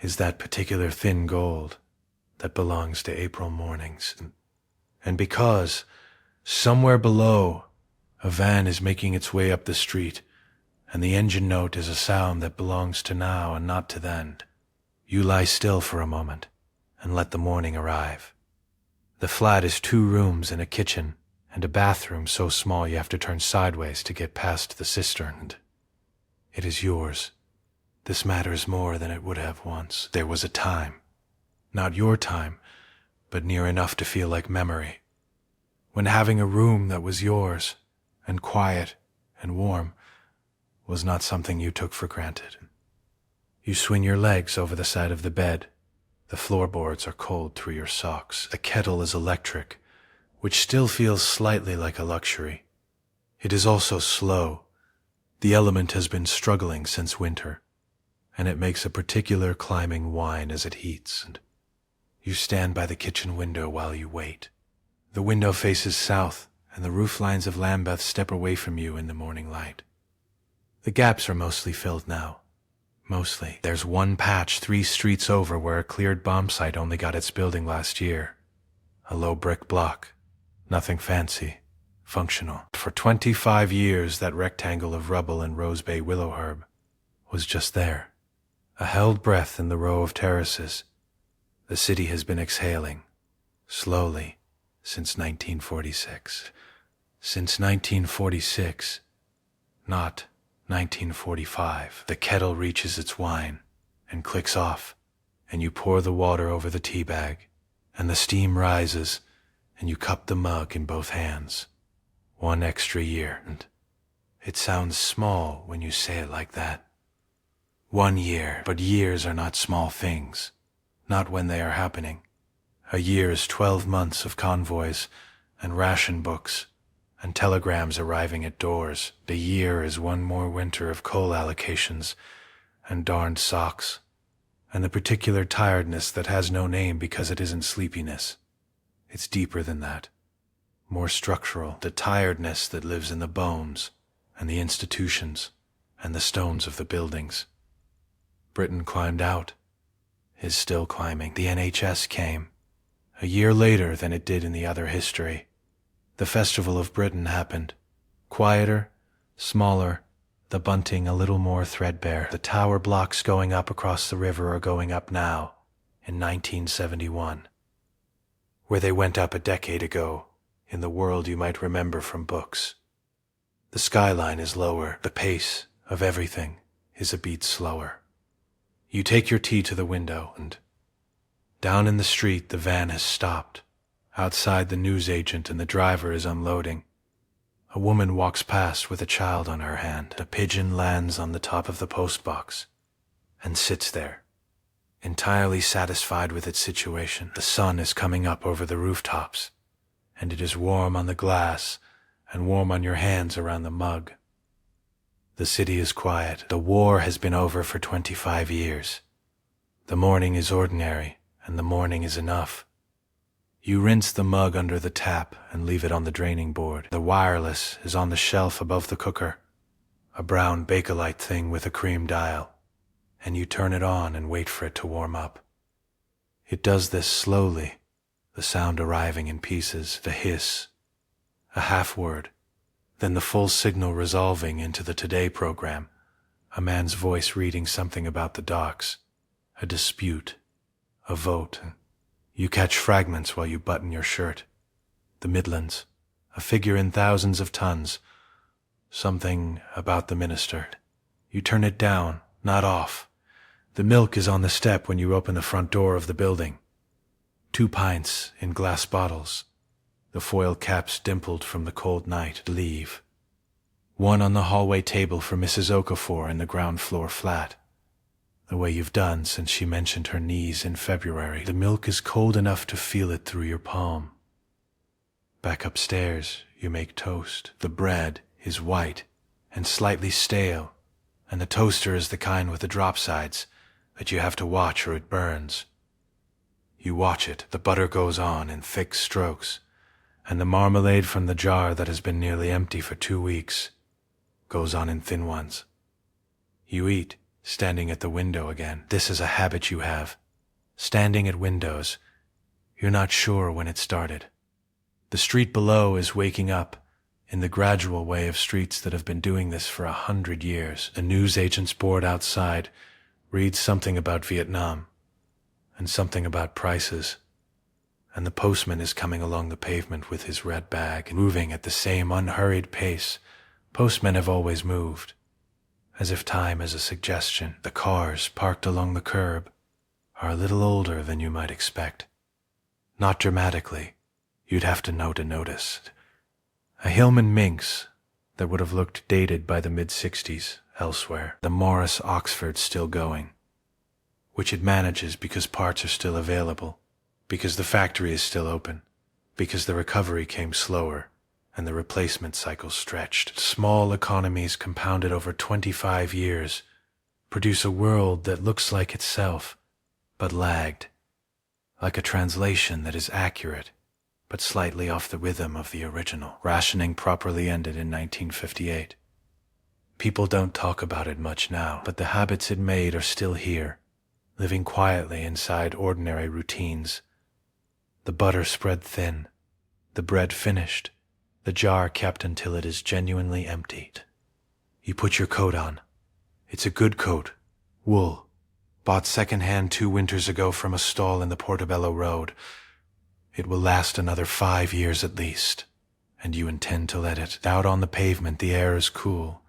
is that particular thin gold that belongs to April mornings, and because somewhere below a van is making its way up the street, and the engine note is a sound that belongs to now and not to then. You lie still for a moment and let the morning arrive. The flat is 2 rooms and a kitchen and a bathroom so small you have to turn sideways to get past the cistern. It is yours. This matters more than it would have once. There was a time, not your time, but near enough to feel like memory, when having a room that was yours and quiet and warm was not something you took for granted. You swing your legs over the side of the bed. The floorboards are cold through your socks. The kettle is electric, which still feels slightly like a luxury. It is also slow. The element has been struggling since winter, and it makes a particular climbing whine as it heats. And you stand by the kitchen window while you wait. The window faces south, and the roof lines of Lambeth step away from you in the morning light. The gaps are mostly filled now. Mostly. There's one patch 3 streets over where a cleared bomb site only got its building last year. A low brick block. Nothing fancy. Functional. For 25 years, that rectangle of rubble and Rose Bay willow herb was just there. A held breath in the row of terraces. The city has been exhaling, slowly, since 1946. Since 1946, not 1945. The kettle reaches its wine and clicks off, and you pour the water over the tea bag, and the steam rises, and you cup the mug in both hands. 1 extra year, and it sounds small when you say it like that. 1 year, but years are not small things, not when they are happening. A year is 12 months of convoys and ration books and telegrams arriving at doors. The year is 1 more winter of coal allocations and darned socks, and the particular tiredness that has no name because it isn't sleepiness. It's deeper than that, more structural, the tiredness that lives in the bones and the institutions and the stones of the buildings. Britain climbed out, is still climbing. The NHS came, a year later than it did in the other history. The Festival of Britain happened. Quieter, smaller, the bunting a little more threadbare. The tower blocks going up across the river are going up now, in 1971. Where they went up a decade ago, in the world you might remember from books. The skyline is lower. The pace of everything is a beat slower. You take your tea to the window, and down in the street the van has stopped. Outside, the newsagent and the driver is unloading. A woman walks past with a child on her hand. A pigeon lands on the top of the postbox. and sits there, entirely satisfied with its situation. The sun is coming up over the rooftops, and it is warm on the glass and warm on your hands around the mug. The city is quiet. The war has been over for 25 years. The morning is ordinary, and the morning is enough. You rinse the mug under the tap and leave it on the draining board. The wireless is on the shelf above the cooker, a brown Bakelite thing with a cream dial, and you turn it on and wait for it to warm up. It does this slowly, the sound arriving in pieces, the hiss, a half word, then the full signal resolving into the Today program, a man's voice reading something about the docks, a dispute, a vote. You catch fragments while you button your shirt. The Midlands, a figure in thousands of tons, something about the minister. You turn it down, not off. The milk is on the step when you open the front door of the building. 2 pints in glass bottles, the foil caps dimpled from the cold night. Leave. 1 on the hallway table for Mrs. Okafor in the ground floor flat, the way you've done since she mentioned her knees in February. The milk is cold enough to feel it through your palm. Back upstairs, you make toast. The bread is white and slightly stale, and the toaster is the kind with the drop sides that you have to watch or it burns. You watch it. The butter goes on in thick strokes, and the marmalade from the jar that has been nearly empty for 2 weeks goes on in thin ones. You eat, standing at the window again. This is a habit you have. Standing at windows. You're not sure when it started. The street below is waking up in the gradual way of streets that have been doing this for 100 years. The newsagent's board outside reads something about Vietnam and something about prices, and the postman is coming along the pavement with his red bag, moving at the same unhurried pace postmen have always moved, as if time is a suggestion. The cars parked along the curb are a little older than you might expect. Not dramatically, you'd have to know to notice. A Hillman Minx that would have looked dated by the mid-60s elsewhere. The Morris Oxford still going, which it manages because parts are still available, because the factory is still open, because the recovery came slower and the replacement cycle stretched. Small economies compounded over 25 years produce a world that looks like itself, but lagged, like a translation that is accurate, but slightly off the rhythm of the original. Rationing properly ended in 1958. People don't talk about it much now, but the habits it made are still here, living quietly inside ordinary routines. The butter spread thin, the bread finished, the jar kept until it is genuinely emptied. You put your coat on. It's a good coat, wool, bought second-hand 2 winters ago from a stall in the Portobello Road. It will last another 5 years at least, and you intend to let it. Out on the pavement the air is cool,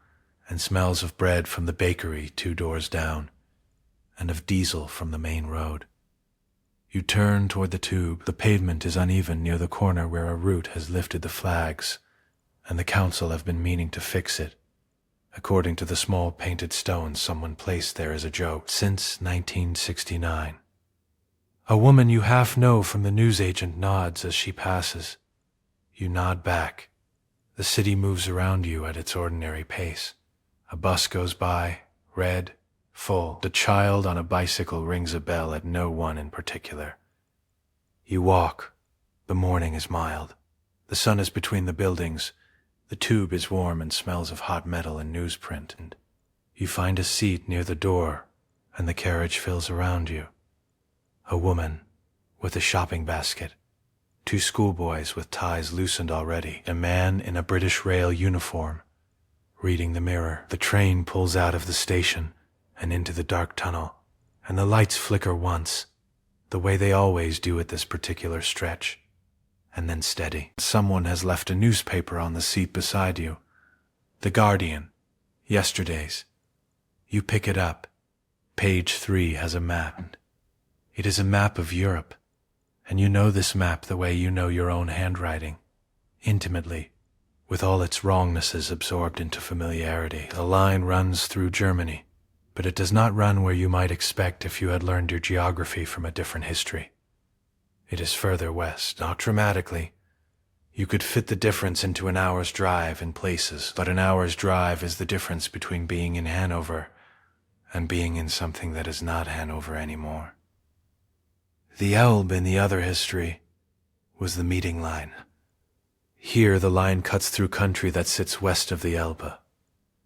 and smells of bread from the bakery 2 doors down, and of diesel from the main road. You turn toward the tube. The pavement is uneven near the corner where a root has lifted the flags, and the council have been meaning to fix it, according to the small painted stones someone placed there as a joke, since 1969. A woman you half know from the newsagent nods as she passes. You nod back. The city moves around you at its ordinary pace. A bus goes by, red, full. The child on a bicycle rings a bell at no one in particular. You walk. The morning is mild. The sun is between the buildings. The tube is warm and smells of hot metal and newsprint. And you find a seat near the door, and the carriage fills around you. A woman with a shopping basket. 2 schoolboys with ties loosened already. A man in a British Rail uniform, reading the Mirror. The train pulls out of the station and into the dark tunnel, and the lights flicker once, the way they always do at this particular stretch, and then steady. Someone has left a newspaper on the seat beside you. The Guardian, yesterday's. You pick it up. Page 3 has a map. It is a map of Europe, and you know this map the way you know your own handwriting, intimately, with all its wrongnesses absorbed into familiarity. The line runs through Germany, but it does not run where you might expect if you had learned your geography from a different history. It is further west, not dramatically. You could fit the difference into an hour's drive in places, but an hour's drive is the difference between being in Hanover and being in something that is not Hanover anymore. The Elbe in the other history was the meeting line. Here the line cuts through country that sits west of the Elbe,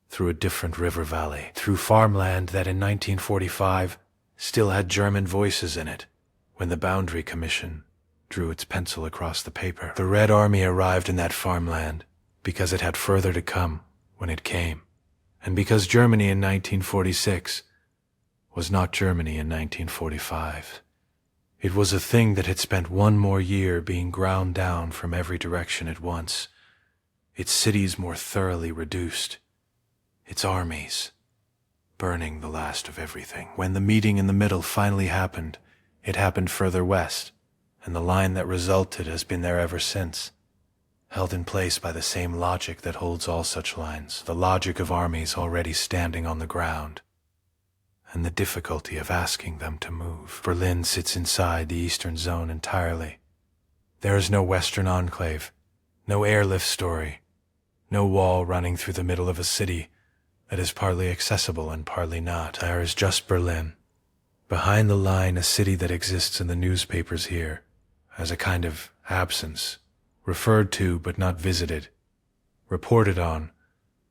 through a different river valley, through farmland that in 1945 still had German voices in it when the Boundary Commission drew its pencil across the paper. The Red Army arrived in that farmland because it had further to come when it came, and because Germany in 1946 was not Germany in 1945. It was a thing that had spent one more year being ground down from every direction at once, its cities more thoroughly reduced, its armies burning the last of everything. When the meeting in the middle finally happened, it happened further west, and the line that resulted has been there ever since, held in place by the same logic that holds all such lines, the logic of armies already standing on the ground, and the difficulty of asking them to move. Berlin sits inside the eastern zone entirely. There is no western enclave, no airlift story, no wall running through the middle of a city that is partly accessible and partly not. There is just Berlin. Behind the line, a city that exists in the newspapers here as a kind of absence, referred to but not visited, reported on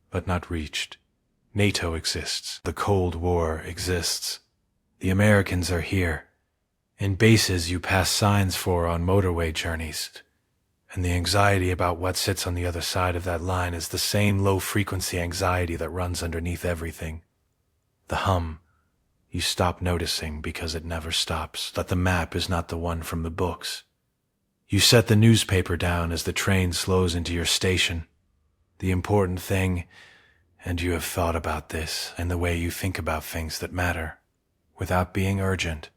but not reached. NATO exists. The Cold War exists. The Americans are here, in bases you pass signs for on motorway journeys, and the anxiety about what sits on the other side of that line is the same low-frequency anxiety that runs underneath everything. The hum you stop noticing because it never stops, that the map is not the one from the books. You set the newspaper down as the train slows into your station. The important thing, and you have thought about this and the way you think about things that matter, without being urgent.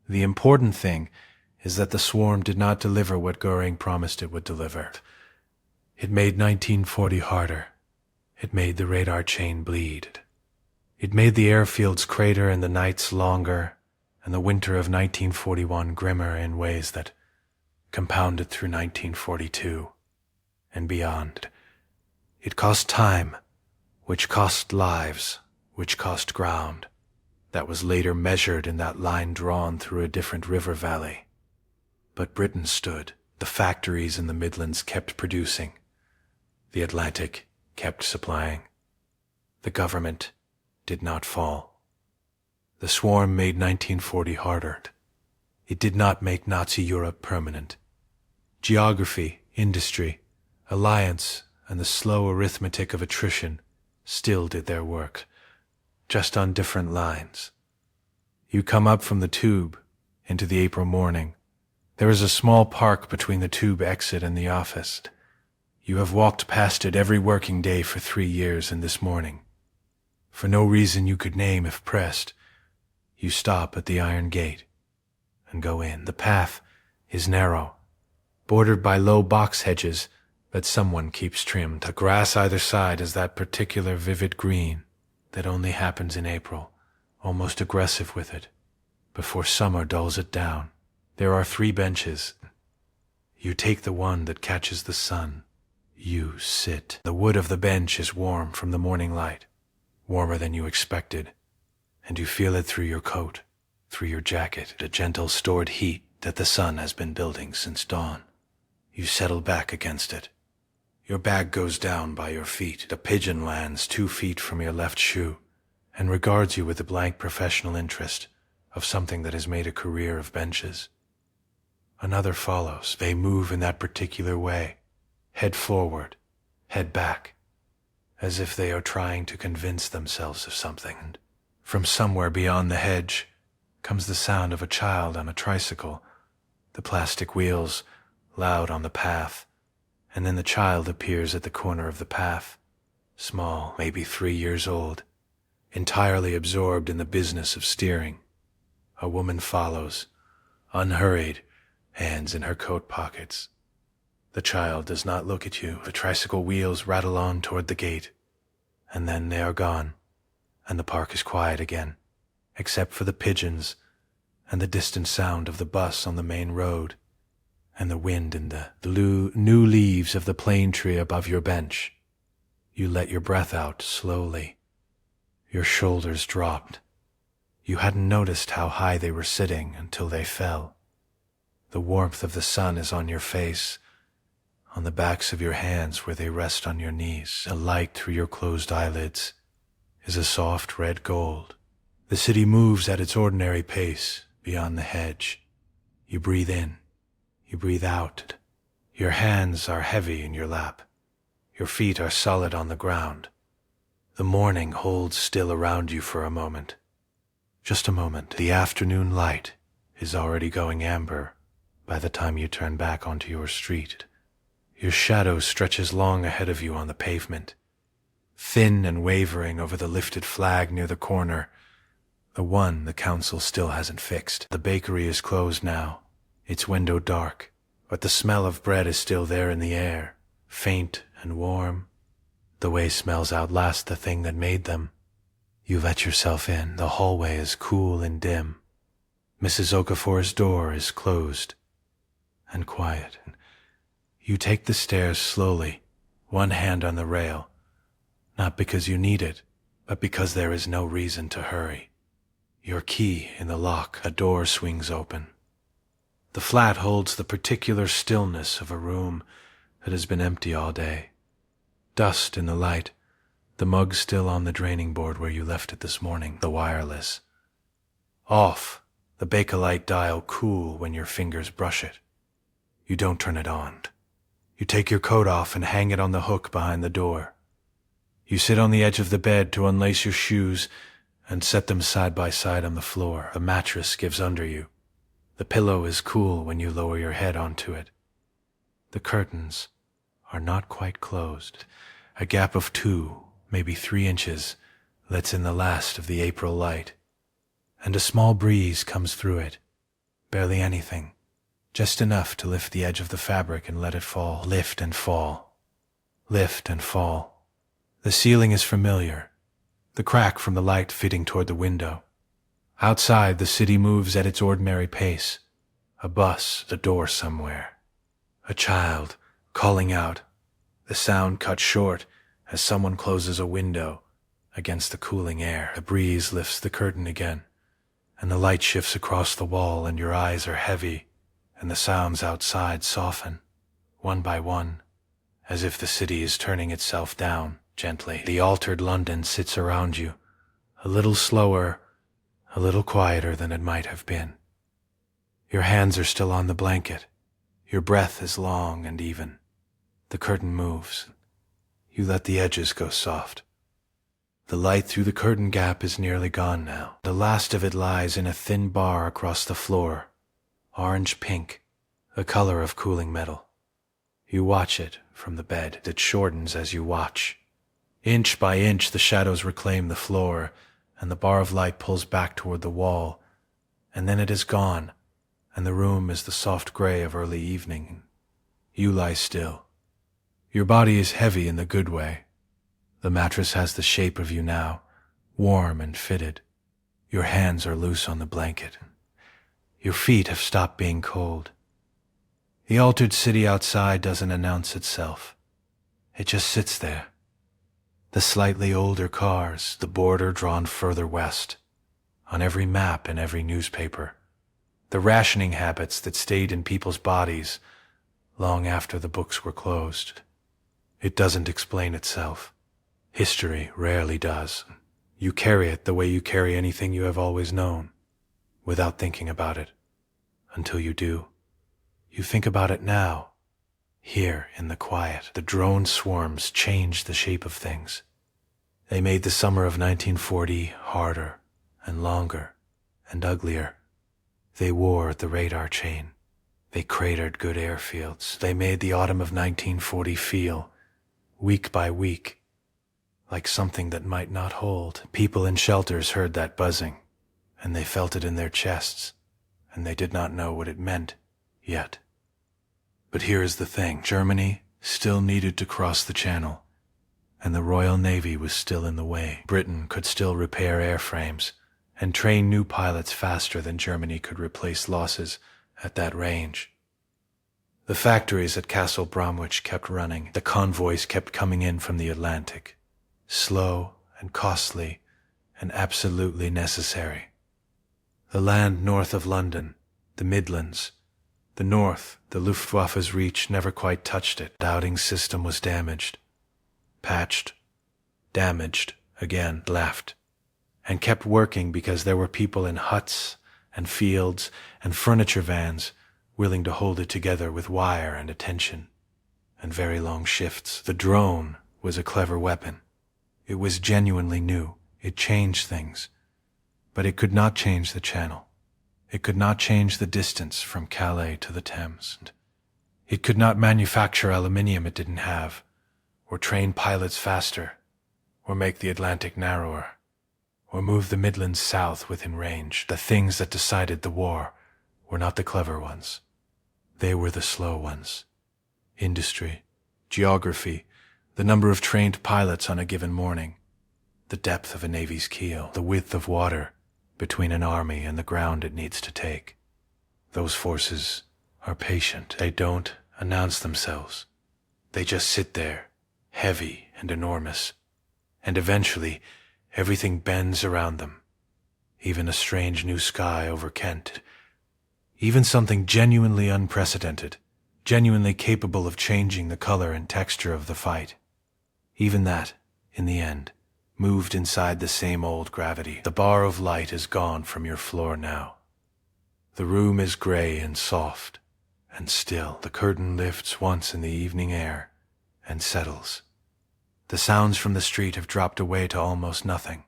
The important thing is that the swarm did not deliver what Goering promised it would deliver. It made 1940 harder. It made the radar chain bleed. It made the airfields crater and the nights longer, and the winter of 1941 grimmer in ways that compounded through 1942 and beyond. It cost time, which cost lives, which cost ground, that was later measured in that line drawn through a different river valley. But Britain stood. The factories in the Midlands kept producing. The Atlantic kept supplying. The government did not fall. The swarm made 1940 harder. It did not make Nazi Europe permanent. Geography, industry, alliance, and the slow arithmetic of attrition still did their work, just on different lines. You come up from the tube into the April morning. There is a small park between the tube exit and the office. You have walked past it every working day for 3 years, and this morning, for no reason you could name if pressed, you stop at the iron gate and go in. The path is narrow, bordered by low box hedges that someone keeps trimmed. The grass either side is that particular vivid green that only happens in April, almost aggressive with it, before summer dulls it down. There are 3 benches. You take the one that catches the sun. You sit. The wood of the bench is warm from the morning light, warmer than you expected, and you feel it through your coat, through your jacket, a gentle stored heat that the sun has been building since dawn. You settle back against it. Your bag goes down by your feet. A pigeon lands 2 feet from your left shoe and regards you with the blank professional interest of something that has made a career of benches. Another follows. They move in that particular way, head forward, head back, as if they are trying to convince themselves of something. And from somewhere beyond the hedge comes the sound of a child on a tricycle, the plastic wheels loud on the path, and then the child appears at the corner of the path, small, maybe 3 years old, entirely absorbed in the business of steering. A woman follows, unhurried, hands in her coat pockets. The child does not look at you. The tricycle wheels rattle on toward the gate, and then they are gone, and the park is quiet again, except for the pigeons and the distant sound of the bus on the main road, and the wind in the new leaves of the plane tree above your bench. You let your breath out slowly. Your shoulders dropped. You hadn't noticed how high they were sitting until they fell. The warmth of the sun is on your face, on the backs of your hands where they rest on your knees. A light through your closed eyelids is a soft red gold. The city moves at its ordinary pace beyond the hedge. You breathe in. You breathe out. Your hands are heavy in your lap. Your feet are solid on the ground. The morning holds still around you for a moment. Just a moment. The afternoon light is already going amber by the time you turn back onto your street. Your shadow stretches long ahead of you on the pavement, thin and wavering over the lifted flag near the corner, the one the council still hasn't fixed. The bakery is closed now, its window dark, but the smell of bread is still there in the air, faint and warm. The way smells outlast the thing that made them. You let yourself in. The hallway is cool and dim. Mrs. Okafor's door is closed and quiet. You take the stairs slowly, one hand on the rail, not because you need it, but because there is no reason to hurry. Your key in the lock, a door swings open. The flat holds the particular stillness of a room that has been empty all day. Dust in the light, the mug still on the draining board where you left it this morning, the wireless. Off, the Bakelite dial cool when your fingers brush it. You don't turn it on. You take your coat off and hang it on the hook behind the door. You sit on the edge of the bed to unlace your shoes and set them side by side on the floor. The mattress gives under you. The pillow is cool when you lower your head onto it. The curtains are not quite closed. A gap of 2, maybe 3 inches, lets in the last of the April light, and a small breeze comes through it. Barely anything, just enough to lift the edge of the fabric and let it fall. Lift and fall. Lift and fall. The ceiling is familiar, the crack from the light fitting toward the window. Outside, the city moves at its ordinary pace. A bus, the door somewhere. A child, calling out. The sound cut short as someone closes a window against the cooling air. A breeze lifts the curtain again, and the light shifts across the wall, and your eyes are heavy, and the sounds outside soften, one by one, as if the city is turning itself down gently. The altered London sits around you, a little slower, a little quieter than it might have been. Your hands are still on the blanket. Your breath is long and even. The curtain moves. You let the edges go soft. The light through the curtain gap is nearly gone now. The last of it lies in a thin bar across the floor, orange-pink, the color of cooling metal. You watch it from the bed. It shortens as you watch. Inch by inch, the shadows reclaim the floor, and the bar of light pulls back toward the wall, and then it is gone, and the room is the soft gray of early evening. You lie still. Your body is heavy in the good way. The mattress has the shape of you now, warm and fitted. Your hands are loose on the blanket. Your feet have stopped being cold. The altered city outside doesn't announce itself. It just sits there. The slightly older cars, the border drawn further west, on every map and every newspaper. The rationing habits that stayed in people's bodies long after the books were closed. It doesn't explain itself. History rarely does. You carry it the way you carry anything you have always known, without thinking about it, until you do. You think about it now. Here in the quiet, the drone swarms changed the shape of things. They made the summer of 1940 harder and longer and uglier. They wore at the radar chain. They cratered good airfields. They made the autumn of 1940 feel, week by week, like something that might not hold. People in shelters heard that buzzing, and they felt it in their chests, and they did not know what it meant yet. But here is the thing. Germany still needed to cross the channel, and the Royal Navy was still in the way. Britain could still repair airframes and train new pilots faster than Germany could replace losses at that range. The factories at Castle Bromwich kept running. The convoys kept coming in from the Atlantic, slow and costly and absolutely necessary. The land north of London, the Midlands, the north, the Luftwaffe's reach never quite touched it. The outing system was damaged, patched, damaged, again, left, and kept working because there were people in huts and fields and furniture vans willing to hold it together with wire and attention and very long shifts. The drone was a clever weapon. It was genuinely new. It changed things. But it could not change the channel. It could not change the distance from Calais to the Thames. It could not manufacture aluminium it didn't have, or train pilots faster, or make the Atlantic narrower, or move the Midlands south within range. The things that decided the war were not the clever ones. They were the slow ones. Industry, geography, the number of trained pilots on a given morning, the depth of a navy's keel, the width of water between an army and the ground it needs to take. Those forces are patient. They don't announce themselves. They just sit there, heavy and enormous, and eventually everything bends around them. Even a strange new sky over Kent. Even something genuinely unprecedented, genuinely capable of changing the color and texture of the fight. Even that, in the end, moved inside the same old gravity. The bar of light is gone from your floor now. The room is gray and soft and still. The curtain lifts once in the evening air and settles. The sounds from the street have dropped away to almost nothing.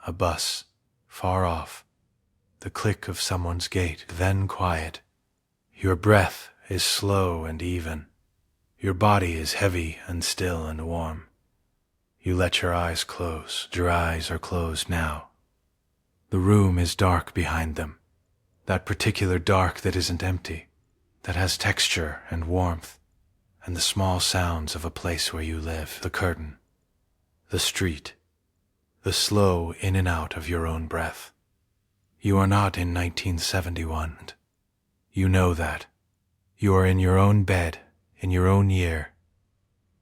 A bus, far off. The click of someone's gate, then quiet. Your breath is slow and even. Your body is heavy and still and warm. You let your eyes close. Your eyes are closed now. The room is dark behind them. That particular dark that isn't empty, that has texture and warmth, and the small sounds of a place where you live. The curtain, the street, the slow in and out of your own breath. You are not in 1971. You know that. You are in your own bed, in your own year,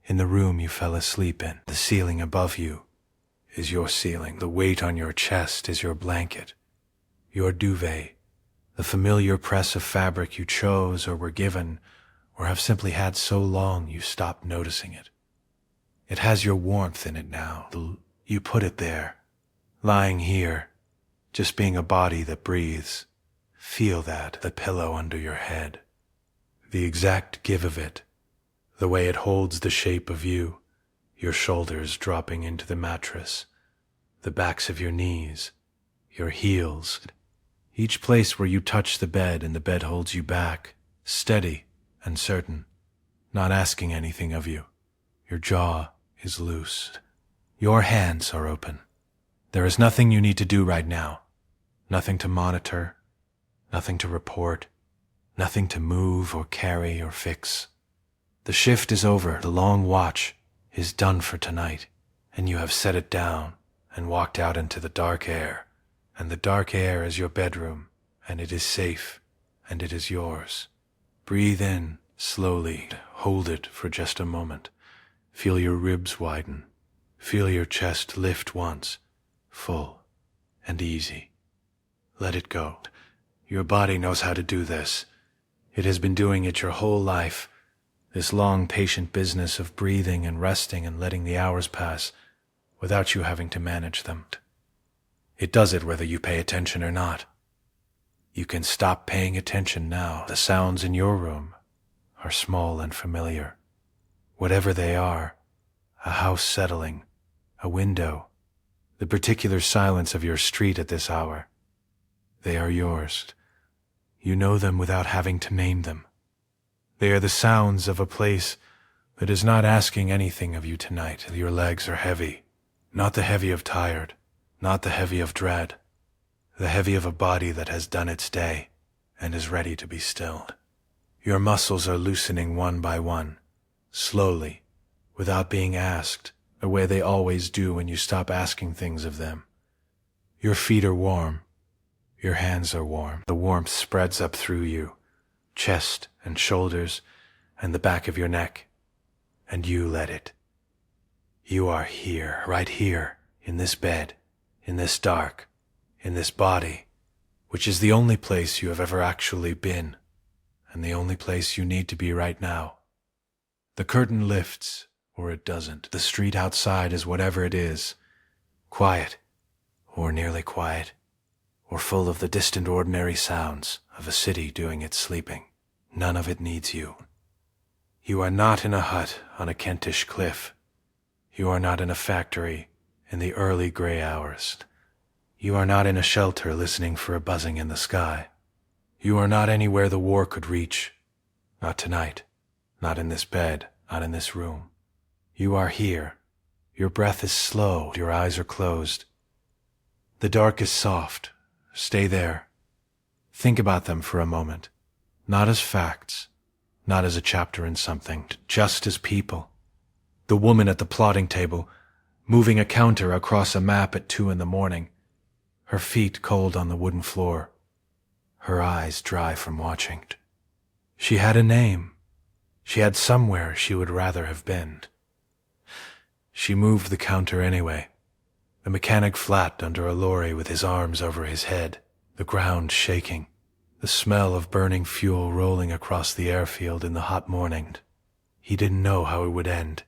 in the room you fell asleep in. The ceiling above you is your ceiling. The weight on your chest is your blanket, your duvet, the familiar press of fabric you chose or were given or have simply had so long you stopped noticing it. It has your warmth in it now. You put it there, lying here, just being a body that breathes. Feel that, the pillow under your head, the exact give of it, the way it holds the shape of you, your shoulders dropping into the mattress, the backs of your knees, your heels, each place where you touch the bed and the bed holds you back, steady and certain, not asking anything of you. Your jaw is loose. Your hands are open. There is nothing you need to do right now. Nothing to monitor, nothing to report, nothing to move or carry or fix. The shift is over. The long watch is done for tonight, and you have set it down and walked out into the dark air, and the dark air is your bedroom, and it is safe, and it is yours. Breathe in slowly. Hold it for just a moment. Feel your ribs widen. Feel your chest lift once, full and easy. Let it go. Your body knows how to do this. It has been doing it your whole life. This long, patient business of breathing and resting and letting the hours pass without you having to manage them. It does it whether you pay attention or not. You can stop paying attention now. The sounds in your room are small and familiar. Whatever they are, a house settling, a window, the particular silence of your street at this hour, they are yours. You know them without having to name them. They are the sounds of a place that is not asking anything of you tonight. Your legs are heavy, not the heavy of tired, not the heavy of dread, the heavy of a body that has done its day and is ready to be stilled. Your muscles are loosening one by one, slowly, without being asked the way they always do when you stop asking things of them. Your feet are warm. Your hands are warm. The warmth spreads up through you, chest and shoulders and the back of your neck, and you let it. You are here, right here, in this bed, in this dark, in this body, which is the only place you have ever actually been, and the only place you need to be right now. The curtain lifts, or it doesn't. The street outside is whatever it is, quiet, or nearly quiet, or full of the distant ordinary sounds of a city doing its sleeping. None of it needs you. You are not in a hut on a Kentish cliff. You are not in a factory in the early gray hours. You are not in a shelter listening for a buzzing in the sky. You are not anywhere the war could reach. Not tonight. Not in this bed. Not in this room. You are here. Your breath is slow. Your eyes are closed. The dark is soft. Stay there. Think about them for a moment. Not as facts. Not as a chapter in something. Just as people. The woman at the plotting table, moving a counter across a map at 2 a.m, her feet cold on the wooden floor, her eyes dry from watching. She had a name. She had somewhere she would rather have been. She moved the counter anyway. The mechanic flapped under a lorry with his arms over his head, the ground shaking, the smell of burning fuel rolling across the airfield in the hot morning. He didn't know how it would end.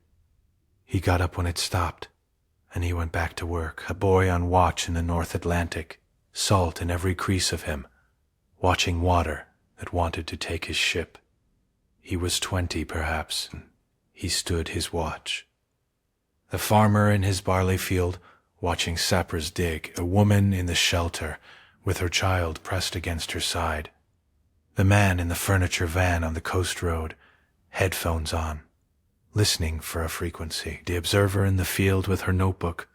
He got up when it stopped, and he went back to work, a boy on watch in the North Atlantic, salt in every crease of him, watching water that wanted to take his ship. He was 20, perhaps. He stood his watch. The farmer in his barley field, watching sappers dig, a woman in the shelter, with her child pressed against her side. The man in the furniture van on the coast road, headphones on, listening for a frequency. The observer in the field with her notebook,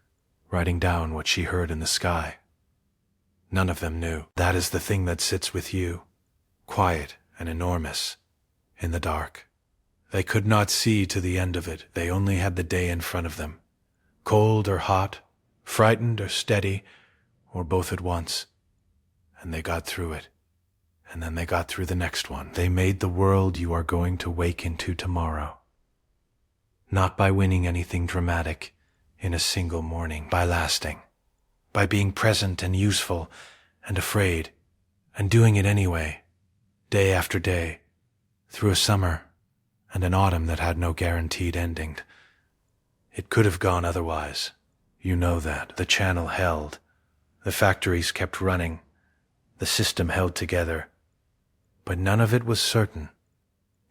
writing down what she heard in the sky. None of them knew. That is the thing that sits with you, quiet and enormous, in the dark. They could not see to the end of it. They only had the day in front of them. Cold or hot, frightened or steady, or both at once. And they got through it. And then they got through the next one. They made the world you are going to wake into tomorrow. Not by winning anything dramatic in a single morning, by lasting, by being present and useful and afraid, and doing it anyway, day after day, through a summer and an autumn that had no guaranteed ending. It could have gone otherwise. You know that. The channel held. The factories kept running. The system held together. But none of it was certain.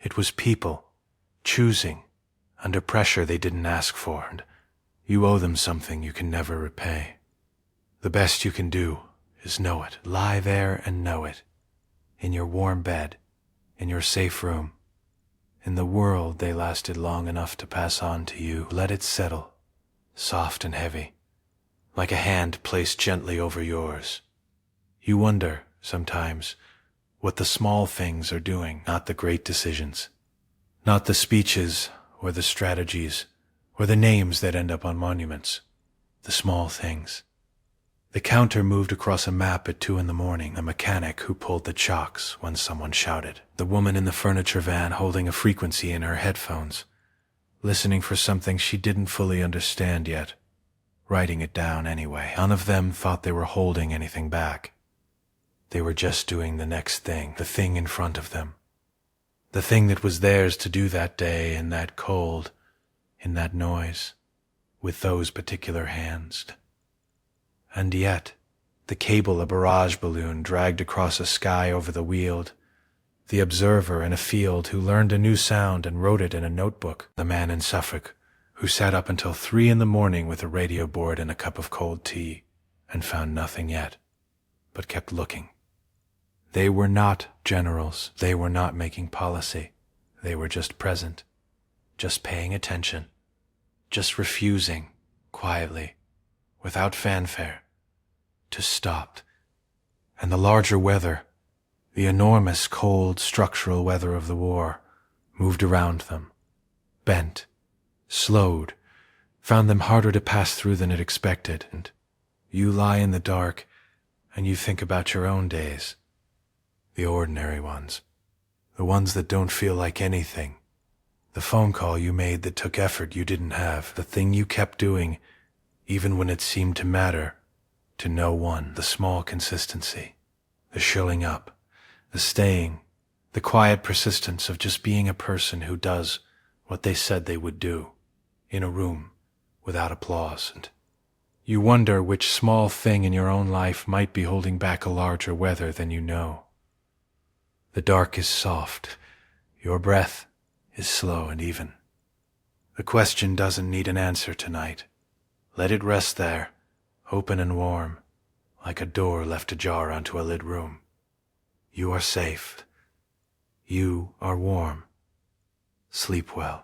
It was people, choosing, under pressure they didn't ask for, and you owe them something you can never repay. The best you can do is know it. Lie there and know it. In your warm bed, in your safe room. In the world they lasted long enough to pass on to you. Let it settle, soft and heavy, like a hand placed gently over yours. You wonder, sometimes, what the small things are doing, not the great decisions, not the speeches or the strategies or the names that end up on monuments, the small things. The counter moved across a map at 2 a.m, a mechanic who pulled the chocks when someone shouted. The woman in the furniture van holding a frequency in her headphones, listening for something she didn't fully understand yet, writing it down anyway. None of them thought they were holding anything back. They were just doing the next thing, the thing in front of them. The thing that was theirs to do that day in that cold, in that noise, with those particular hands. And yet, the cable a barrage balloon dragged across a sky over the Weald, the observer in a field who learned a new sound and wrote it in a notebook, the man in Suffolk who sat up until 3 a.m. with a radio board and a cup of cold tea and found nothing yet, but kept looking. They were not generals. They were not making policy. They were just present, just paying attention, just refusing, quietly, without fanfare, to stop. And the larger weather, the enormous cold structural weather of the war, moved around them, bent, slowed, found them harder to pass through than it expected, and you lie in the dark and you think about your own days, the ordinary ones, the ones that don't feel like anything, the phone call you made that took effort you didn't have, the thing you kept doing even when it seemed to matter to no one, the small consistency, the shilling up, the staying, the quiet persistence of just being a person who does what they said they would do in a room without applause. And you wonder which small thing in your own life might be holding back a larger weather than you know. The dark is soft. Your breath is slow and even. The question doesn't need an answer tonight. Let it rest there, open and warm, like a door left ajar onto a lit room. You are safe. You are warm. Sleep well.